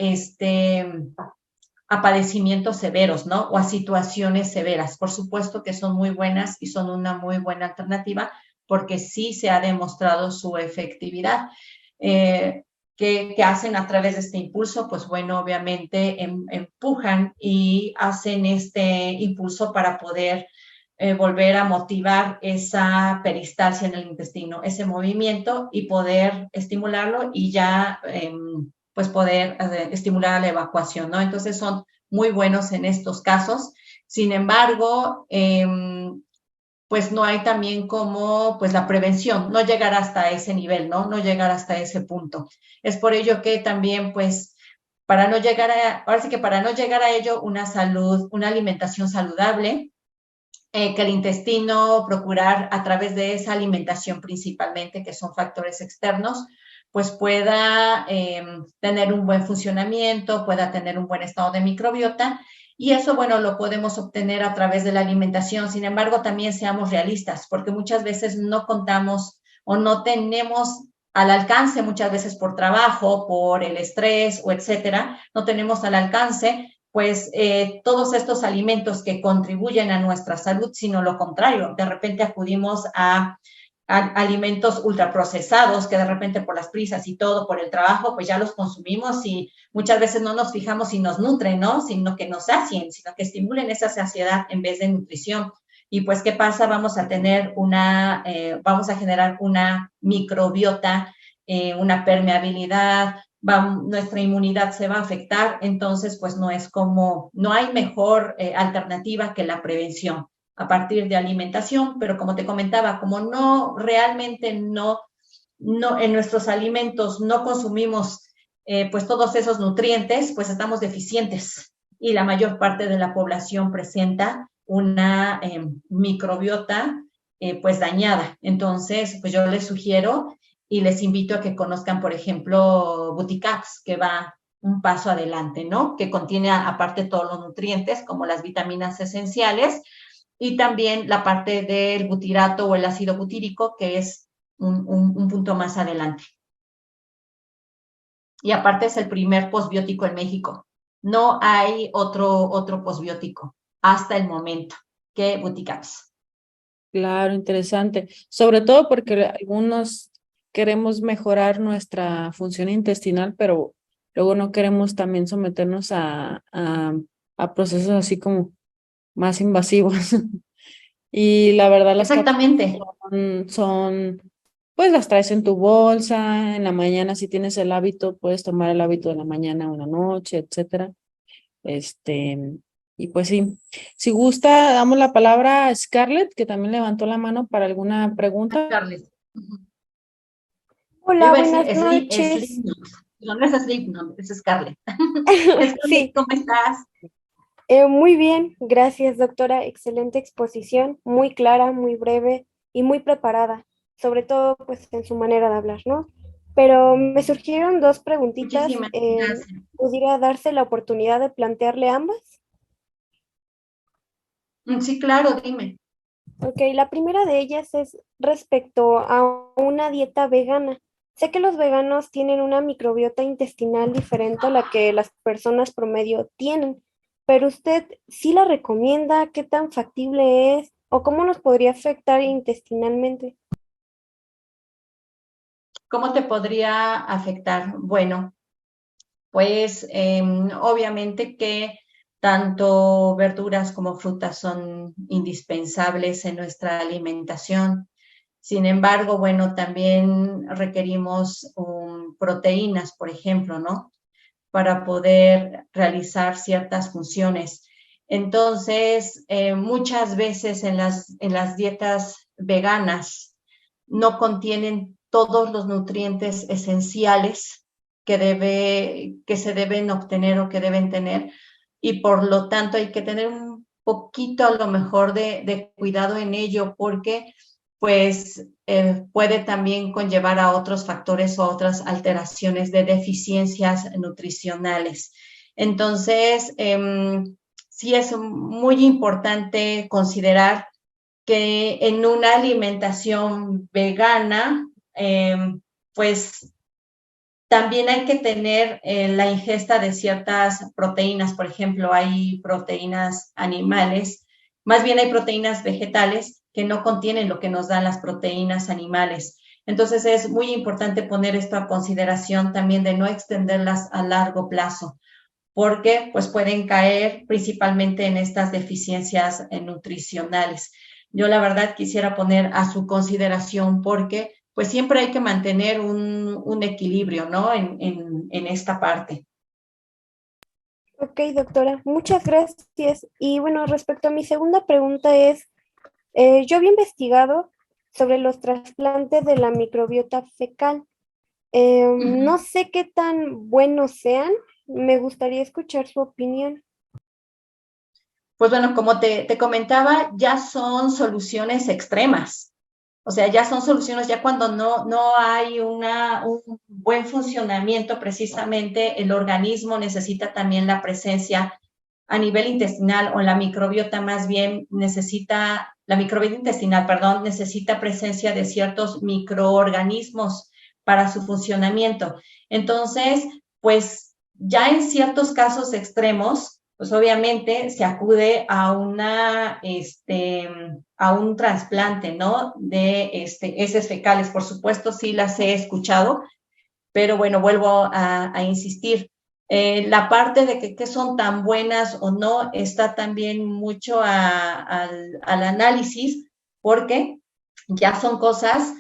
padecimientos severos, ¿no? O a situaciones severas. Por supuesto que son muy buenas y son una muy buena alternativa porque sí se ha demostrado su efectividad. ¿Qué hacen a través de este impulso? Pues bueno, obviamente empujan y hacen este impulso para poder volver a motivar esa peristalsia en el intestino, ese movimiento y poder estimularlo y ya pues poder estimular la evacuación, ¿no? Entonces son muy buenos en estos casos. Sin embargo, pues no hay también como pues la prevención, no llegar hasta ese nivel, ¿no? No llegar hasta ese punto. Es por ello que también pues para no llegar ahora sí que para no llegar a ello, una alimentación saludable, que el intestino procurar a través de esa alimentación principalmente, que son factores externos, pues pueda tener un buen funcionamiento, pueda tener un buen estado de microbiota. Y eso, bueno, lo podemos obtener a través de la alimentación. Sin embargo, también seamos realistas, porque muchas veces no contamos o no tenemos al alcance, muchas veces por trabajo, por el estrés o etcétera, no tenemos al alcance pues todos estos alimentos que contribuyen a nuestra salud, sino lo contrario, de repente acudimos a alimentos ultraprocesados que de repente por las prisas y todo, por el trabajo, pues ya los consumimos y muchas veces no nos fijamos si nos nutren, ¿no? Sino que nos sacien, sino que estimulen esa saciedad en vez de nutrición. Y pues, ¿qué pasa? Vamos a tener vamos a generar una microbiota, una permeabilidad, nuestra inmunidad se va a afectar, entonces pues no hay mejor alternativa que la prevención a partir de alimentación, pero como te comentaba, como realmente no en nuestros alimentos no consumimos pues todos esos nutrientes, pues estamos deficientes y la mayor parte de la población presenta una microbiota pues dañada. Entonces, pues yo les sugiero y les invito a que conozcan, por ejemplo, Buticaps, que va un paso adelante, ¿no? Que contiene aparte todos los nutrientes, como las vitaminas esenciales, y también la parte del butirato o el ácido butírico, que es un punto más adelante. Y aparte es el primer posbiótico en México. No hay otro posbiótico hasta el momento que Buticaps. Claro, interesante. Sobre todo porque algunos queremos mejorar nuestra función intestinal, pero luego no queremos también someternos a procesos así como más invasivos. Y la verdad, las cápsulas Exactamente. pues las traes en tu bolsa, en la mañana si tienes el hábito, puedes tomar el hábito de la mañana o en la noche, etcétera. Este, y pues sí, si gusta, damos la palabra a Scarlett, que también levantó la mano para alguna pregunta. Carles. Yo Hola, iba a decir buenas noches. Slipknot. No es Slipknot, es Scarlett. Scarlett, Sí, ¿cómo estás? muy bien, gracias, doctora. Excelente exposición, muy clara, muy breve y muy preparada, sobre todo pues en su manera de hablar, ¿no? Pero me surgieron dos preguntitas. Muchísimas gracias. ¿Pudiera darse la oportunidad de plantearle ambas? Sí, claro, dime. Ok, la primera de ellas es respecto a una dieta vegana. Sé que los veganos tienen una microbiota intestinal diferente a la que las personas promedio tienen, pero ¿usted sí la recomienda? ¿Qué tan factible es? ¿O cómo nos podría afectar intestinalmente? ¿Cómo te podría afectar? Bueno, pues obviamente que tanto verduras como frutas son indispensables en nuestra alimentación. Sin embargo, bueno, también requerimos proteínas, por ejemplo, ¿no? Para poder realizar ciertas funciones. Entonces, muchas veces en las dietas veganas no contienen todos los nutrientes esenciales que se deben obtener o que deben tener, y por lo tanto hay que tener un poquito a lo mejor de cuidado en ello, porque pues puede también conllevar a otros factores o otras alteraciones de deficiencias nutricionales. Entonces, sí es muy importante considerar que en una alimentación vegana, pues también hay que tener la ingesta de ciertas proteínas. Por ejemplo, hay proteínas animales, más bien hay proteínas vegetales que no contienen lo que nos dan las proteínas animales. Entonces es muy importante poner esto a consideración también, de no extenderlas a largo plazo, porque pues pueden caer principalmente en estas deficiencias nutricionales. Yo la verdad quisiera poner a su consideración, porque pues siempre hay que mantener un equilibrio, ¿no? En esta parte. Ok, doctora, muchas gracias. Y bueno, respecto a mi segunda pregunta es, yo había investigado sobre los trasplantes de la microbiota fecal. No sé qué tan buenos sean. Me gustaría escuchar su opinión. Pues bueno, como te comentaba, ya son soluciones extremas. O sea, ya son soluciones, ya cuando no hay un buen funcionamiento, precisamente el organismo necesita también la presencia a nivel intestinal, o la microbiota más bien necesita, la microbiota intestinal, perdón, necesita presencia de ciertos microorganismos para su funcionamiento. Entonces, pues ya en ciertos casos extremos, pues obviamente se acude a a un trasplante, ¿no? De heces fecales. Por supuesto, sí las he escuchado, pero bueno, vuelvo a insistir. La parte de que son tan buenas o no está también mucho al análisis, porque ya son cosas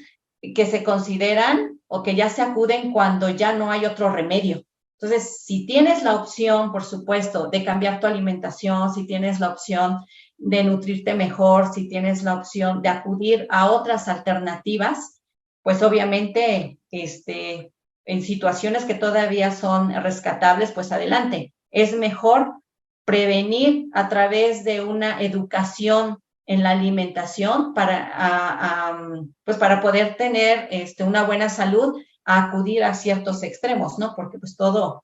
que se consideran o que ya se acuden cuando ya no hay otro remedio. Entonces, si tienes la opción, por supuesto, de cambiar tu alimentación, si tienes la opción de nutrirte mejor, si tienes la opción de acudir a otras alternativas, pues obviamente, en situaciones que todavía son rescatables, pues adelante. Es mejor prevenir a través de una educación en la alimentación pues para poder tener una buena salud, a acudir a ciertos extremos, ¿no? Porque pues todo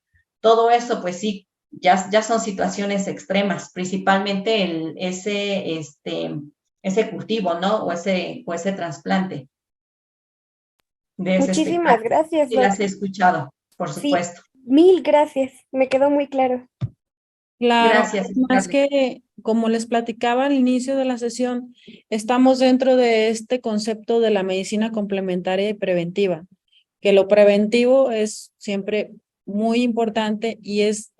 eso, pues sí, ya son situaciones extremas, principalmente ese cultivo, ¿no? O ese trasplante de ese Muchísimas espectáculo. gracias, Sí, doc. las he escuchado, por Sí, supuesto. mil gracias. Me quedó muy claro. Claro, Gracias, más Scarlett. que, como les platicaba al inicio de la sesión, estamos dentro de este concepto de la medicina complementaria y preventiva, que lo preventivo es siempre muy importante y es,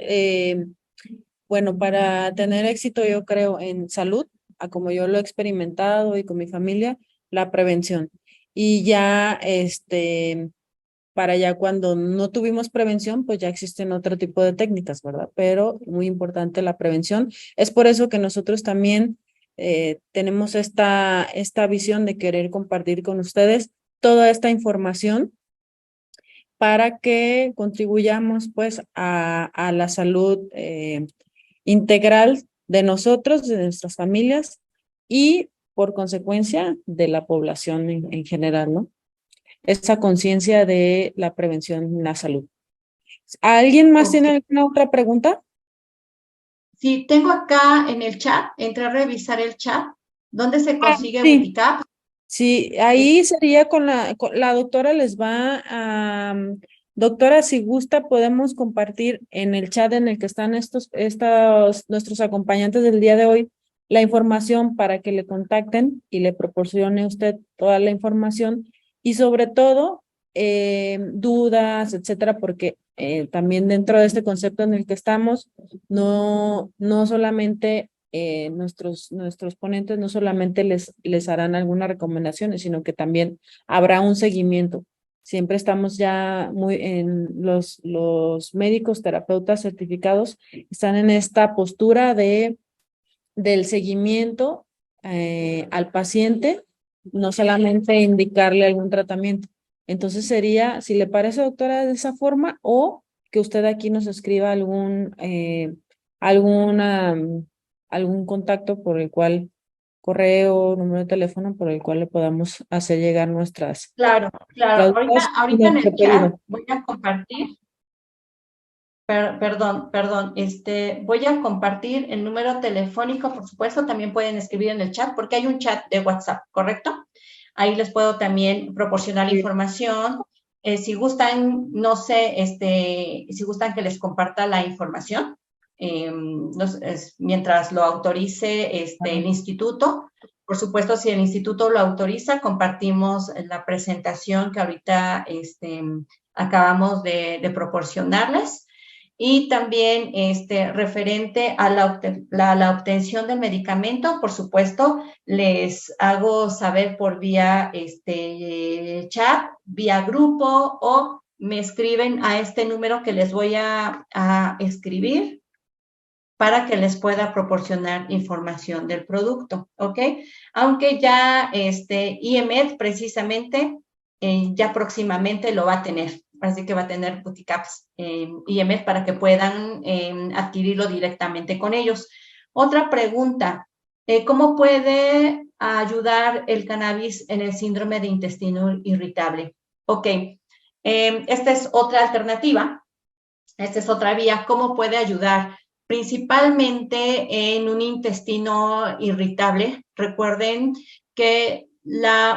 bueno, para tener éxito, yo creo, en salud, a como yo lo he experimentado y con mi familia, la prevención. Y ya, para ya cuando no tuvimos prevención, pues ya existen otro tipo de técnicas, ¿verdad? Pero muy importante la prevención. Es por eso que nosotros también tenemos esta visión de querer compartir con ustedes toda esta información para que contribuyamos pues a la salud integral de nosotros, de nuestras familias y por consecuencia de la población en general, ¿no? Esa conciencia de la prevención en la salud. ¿Alguien más Ok. tiene alguna otra pregunta? Sí, tengo acá en el chat, entré a revisar el chat, ¿dónde se consigue Sí, Witicap? Sí, ahí sería con la doctora les va a... doctora, si gusta, podemos compartir en el chat en el que están nuestros acompañantes del día de hoy, la información para que le contacten y le proporcione usted toda la información y sobre todo dudas, etcétera, porque también dentro de este concepto en el que estamos, no solamente nuestros ponentes no solamente les harán algunas recomendaciones, sino que también habrá un seguimiento. Siempre estamos ya muy en los médicos, terapeutas certificados, están en esta postura del seguimiento al paciente, no solamente indicarle algún tratamiento. Entonces sería, si le parece, doctora, de esa forma, o que usted aquí nos escriba alguna algún contacto por el cual, correo, número de teléfono, por el cual le podamos hacer llegar nuestras Claro, claro. dudas y Ahorita en nuestro el chat pedido. voy a compartir, perdón, voy a compartir el número telefónico, por supuesto, también pueden escribir en el chat, porque hay un chat de WhatsApp, ¿correcto? Ahí les puedo también proporcionar Sí. información. Si gustan, no sé, si gustan que les comparta la información, mientras lo autorice el instituto. Por supuesto, si el instituto lo autoriza, compartimos la presentación que ahorita acabamos de proporcionarles. Y también referente a la obtención del medicamento, por supuesto, les hago saber por vía chat, vía grupo, o me escriben a este número que les voy a escribir para que les pueda proporcionar información del producto, ¿ok? Aunque ya IEMED precisamente ya próximamente lo va a tener, así que va a tener Boticaps IEMED para que puedan adquirirlo directamente con ellos. Otra pregunta, ¿cómo puede ayudar el cannabis en el síndrome de intestino irritable? Ok, esta es otra alternativa, esta es otra vía, ¿cómo puede ayudar? Principalmente en un intestino irritable. Recuerden que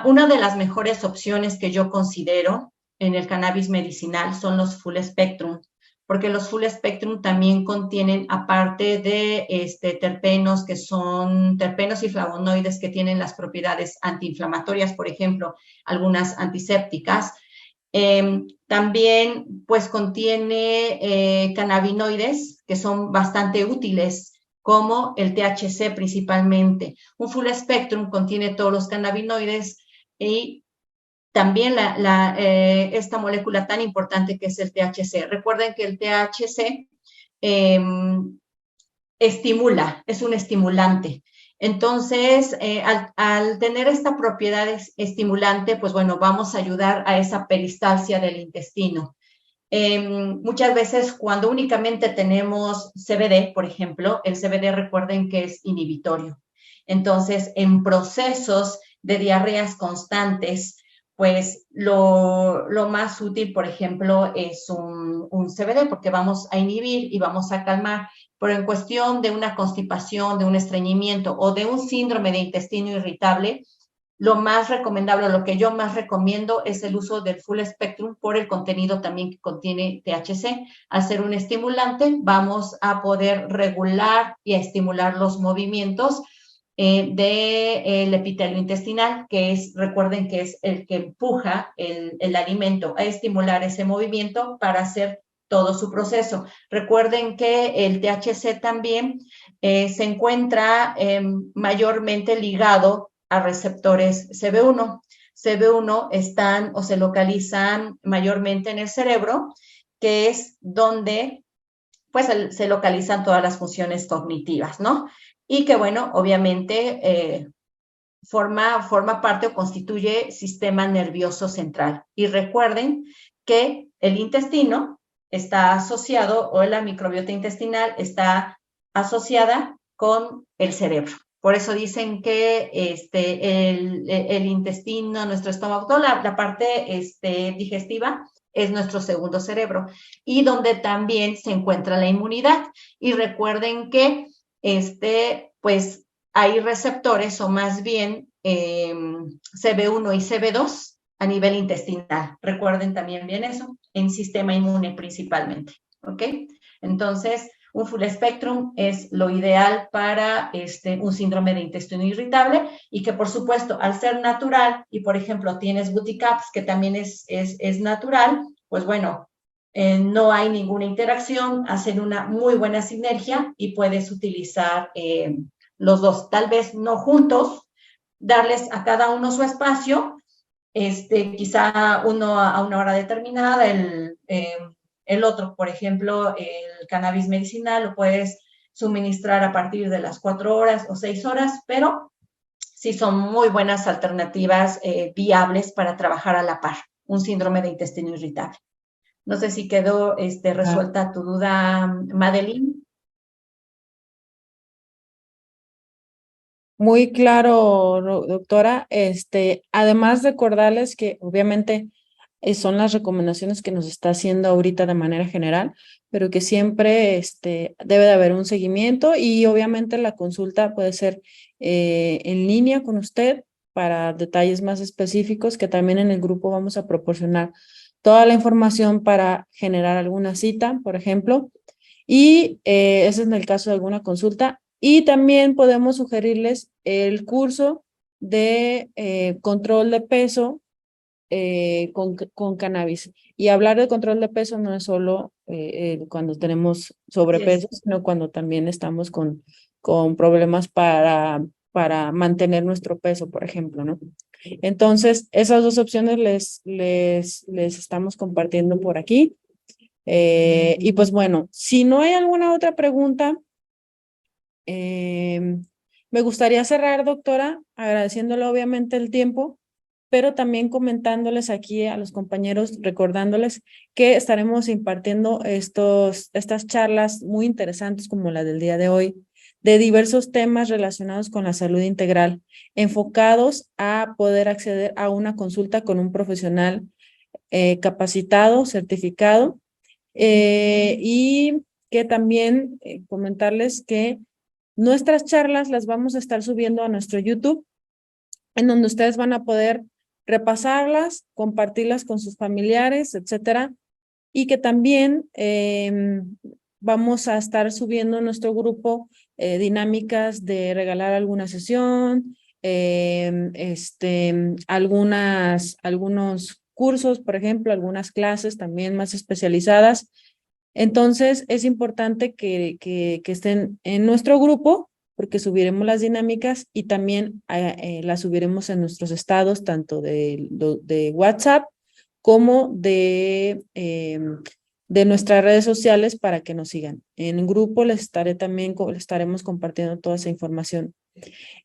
una de las mejores opciones que yo considero en el cannabis medicinal son los full spectrum, porque los full spectrum también contienen, aparte de terpenos, que son terpenos y flavonoides que tienen las propiedades antiinflamatorias, por ejemplo, algunas antisépticas. También pues contiene cannabinoides que son bastante útiles, como el THC principalmente. Un full spectrum contiene todos los cannabinoides y también esta molécula tan importante que es el THC. Recuerden que el THC estimula, es un estimulante. Entonces, al tener esta propiedad estimulante, pues bueno, vamos a ayudar a esa peristalsia del intestino. Muchas veces cuando únicamente tenemos CBD, por ejemplo, el CBD recuerden que es inhibitorio. Entonces, en procesos de diarreas constantes, pues lo más útil, por ejemplo, es un CBD, porque vamos a inhibir y vamos a calmar. Pero en cuestión de una constipación, de un estreñimiento o de un síndrome de intestino irritable, lo más recomendable, lo que yo más recomiendo es el uso del full spectrum por el contenido también que contiene THC. Al ser un estimulante, vamos a poder regular y a estimular los movimientos del epitelio intestinal, que es, recuerden que es el que empuja el alimento a estimular ese movimiento para hacer todo su proceso. Recuerden que el THC también se encuentra mayormente ligado a receptores CB1. CB1 están o se localizan mayormente en el cerebro, que es donde pues se localizan todas las funciones cognitivas, ¿no? Y que bueno, obviamente forma parte o constituye sistema nervioso central. Y recuerden que el intestino está asociado, o la microbiota intestinal está asociada con el cerebro. Por eso dicen que el intestino, nuestro estómago, toda la parte digestiva es nuestro segundo cerebro, y donde también se encuentra la inmunidad. Y recuerden que pues hay receptores, o más bien CB1 y CB2 a nivel intestinal. Recuerden también bien eso, en sistema inmune principalmente, ¿ok? Entonces, un full spectrum es lo ideal para un síndrome de intestino irritable y que, por supuesto, al ser natural y, por ejemplo, tienes Buticaps, que también es natural, pues bueno, no hay ninguna interacción, hacen una muy buena sinergia y puedes utilizar los dos, tal vez no juntos, darles a cada uno su espacio, quizá uno a una hora determinada, el otro, por ejemplo, el cannabis medicinal lo puedes suministrar a partir de las 4 horas o 6 horas, pero sí son muy buenas alternativas viables para trabajar a la par, un síndrome de intestino irritable. No sé si quedó resuelta tu duda, Madeline. Muy claro, doctora. Además recordarles que obviamente son las recomendaciones que nos está haciendo ahorita de manera general, pero que siempre debe de haber un seguimiento y obviamente la consulta puede ser en línea con usted para detalles más específicos, que también en el grupo vamos a proporcionar toda la información para generar alguna cita, por ejemplo, y ese es en el caso de alguna consulta. Y también podemos sugerirles el curso de control de peso con cannabis. Y hablar de control de peso no es solo cuando tenemos sobrepeso, sino cuando también estamos con problemas para mantener nuestro peso, por ejemplo, ¿no? Entonces, esas dos opciones les estamos compartiendo por aquí. Y pues bueno, si no hay alguna otra pregunta, me gustaría cerrar, doctora, agradeciéndole obviamente el tiempo, pero también comentándoles aquí a los compañeros, recordándoles que estaremos impartiendo estas charlas muy interesantes como la del día de hoy, de diversos temas relacionados con la salud integral, enfocados a poder acceder a una consulta con un profesional capacitado, certificado, y que también comentarles que nuestras charlas las vamos a estar subiendo a nuestro YouTube, en donde ustedes van a poder repasarlas, compartirlas con sus familiares, etcétera, y que también vamos a estar subiendo en nuestro grupo dinámicas de regalar alguna sesión, algunos cursos, por ejemplo, algunas clases también más especializadas. Entonces, es importante que estén en nuestro grupo porque subiremos las dinámicas y también las subiremos en nuestros estados, tanto de WhatsApp como de nuestras redes sociales para que nos sigan. En grupo les estaremos compartiendo toda esa información.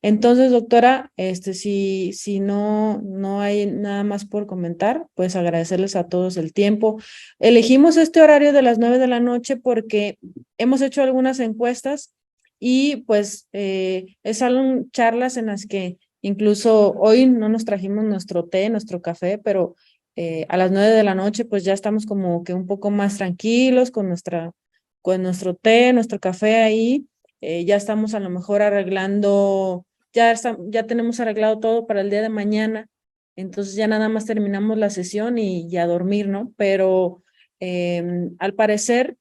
Entonces, doctora, si no hay nada más por comentar, pues agradecerles a todos el tiempo. Elegimos este horario de las 9 de la noche porque hemos hecho algunas encuestas y pues son charlas en las que incluso hoy no nos trajimos nuestro té, nuestro café, pero a las 9 de la noche pues ya estamos como que un poco más tranquilos con nuestro té, nuestro café ahí. Ya estamos a lo mejor arreglando, ya tenemos arreglado todo para el día de mañana, entonces ya nada más terminamos la sesión y a dormir, ¿no? Pero al parecer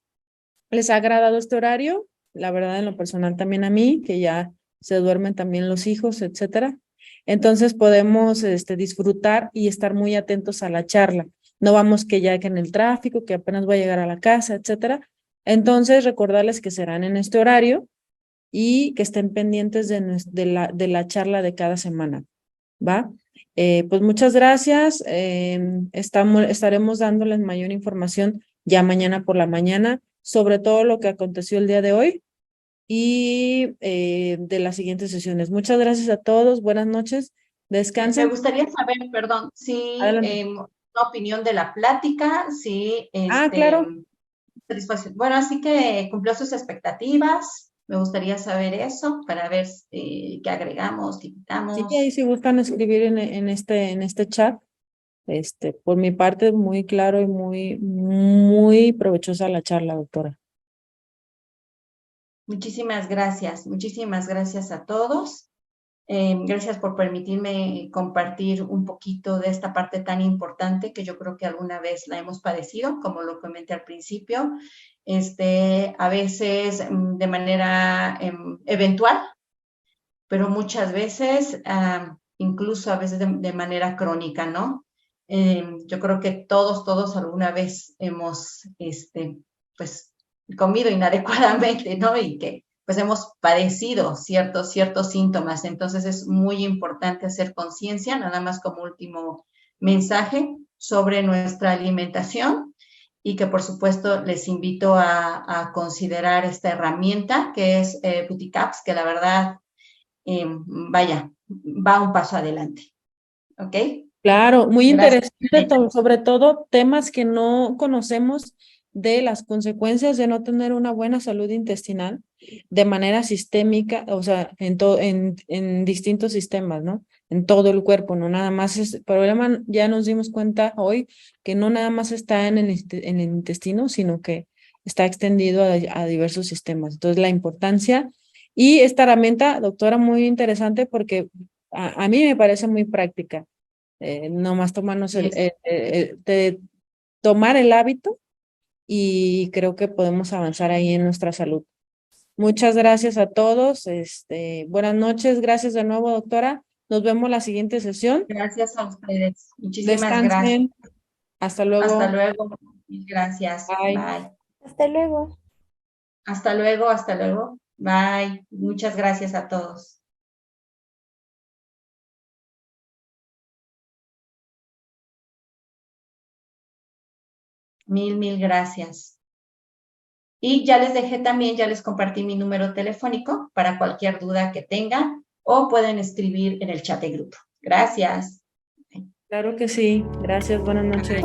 les ha agradado este horario, la verdad en lo personal también a mí, que ya se duermen también los hijos, etcétera. Entonces podemos disfrutar y estar muy atentos a la charla. No vamos que en el tráfico, que apenas voy a llegar a la casa, etcétera. Entonces recordarles que serán en este horario y que estén pendientes de la charla de cada semana, ¿va? Pues muchas gracias. Estaremos dándoles mayor información ya mañana por la mañana sobre todo lo que aconteció el día de hoy y de las siguientes sesiones. Muchas gracias a todos. Buenas noches. Descansen. Me gustaría saber, perdón, si una opinión de la plática, si claro. satisfacción. Bueno, así que cumplió sus expectativas. Me gustaría saber eso para ver qué agregamos, qué quitamos. Sí, ahí si gustan escribir en este chat. Por mi parte, muy claro y muy provechosa la charla, doctora. Muchísimas gracias a todos. Gracias por permitirme compartir un poquito de esta parte tan importante que yo creo que alguna vez la hemos padecido, como lo comenté al principio, a veces de manera eventual, pero muchas veces, incluso a veces de manera crónica, ¿no? Yo creo que todos alguna vez hemos, pues, comido inadecuadamente, ¿no? Y que pues hemos padecido ciertos síntomas. Entonces es muy importante hacer conciencia, nada más como último mensaje, sobre nuestra alimentación y que por supuesto les invito a considerar esta herramienta que es Buticaps, que la verdad, vaya, va un paso adelante. ¿Ok? Claro, muy Gracias. interesante, sobre todo temas que no conocemos de las consecuencias de no tener una buena salud intestinal de manera sistémica, o sea, en distintos sistemas, ¿no? En todo el cuerpo, no nada más es, el problema ya nos dimos cuenta hoy que no nada más está en el intestino, sino que está extendido a diversos sistemas. Entonces, la importancia y esta herramienta, doctora, muy interesante porque a mí me parece muy práctica. Nomás tomarnos de tomar el hábito y creo que podemos avanzar ahí en nuestra salud. Muchas gracias a todos. Buenas noches. Gracias de nuevo, doctora. Nos vemos la siguiente sesión. Gracias a ustedes. Muchísimas gracias. Descansen. Hasta luego. Hasta luego. Gracias. Bye. Bye. Hasta luego. Hasta luego, hasta luego. Bye. Muchas gracias a todos. Mil gracias. Y ya les dejé también, ya les compartí mi número telefónico para cualquier duda que tengan o pueden escribir en el chat de grupo. Gracias. Claro que sí. Gracias. Buenas noches.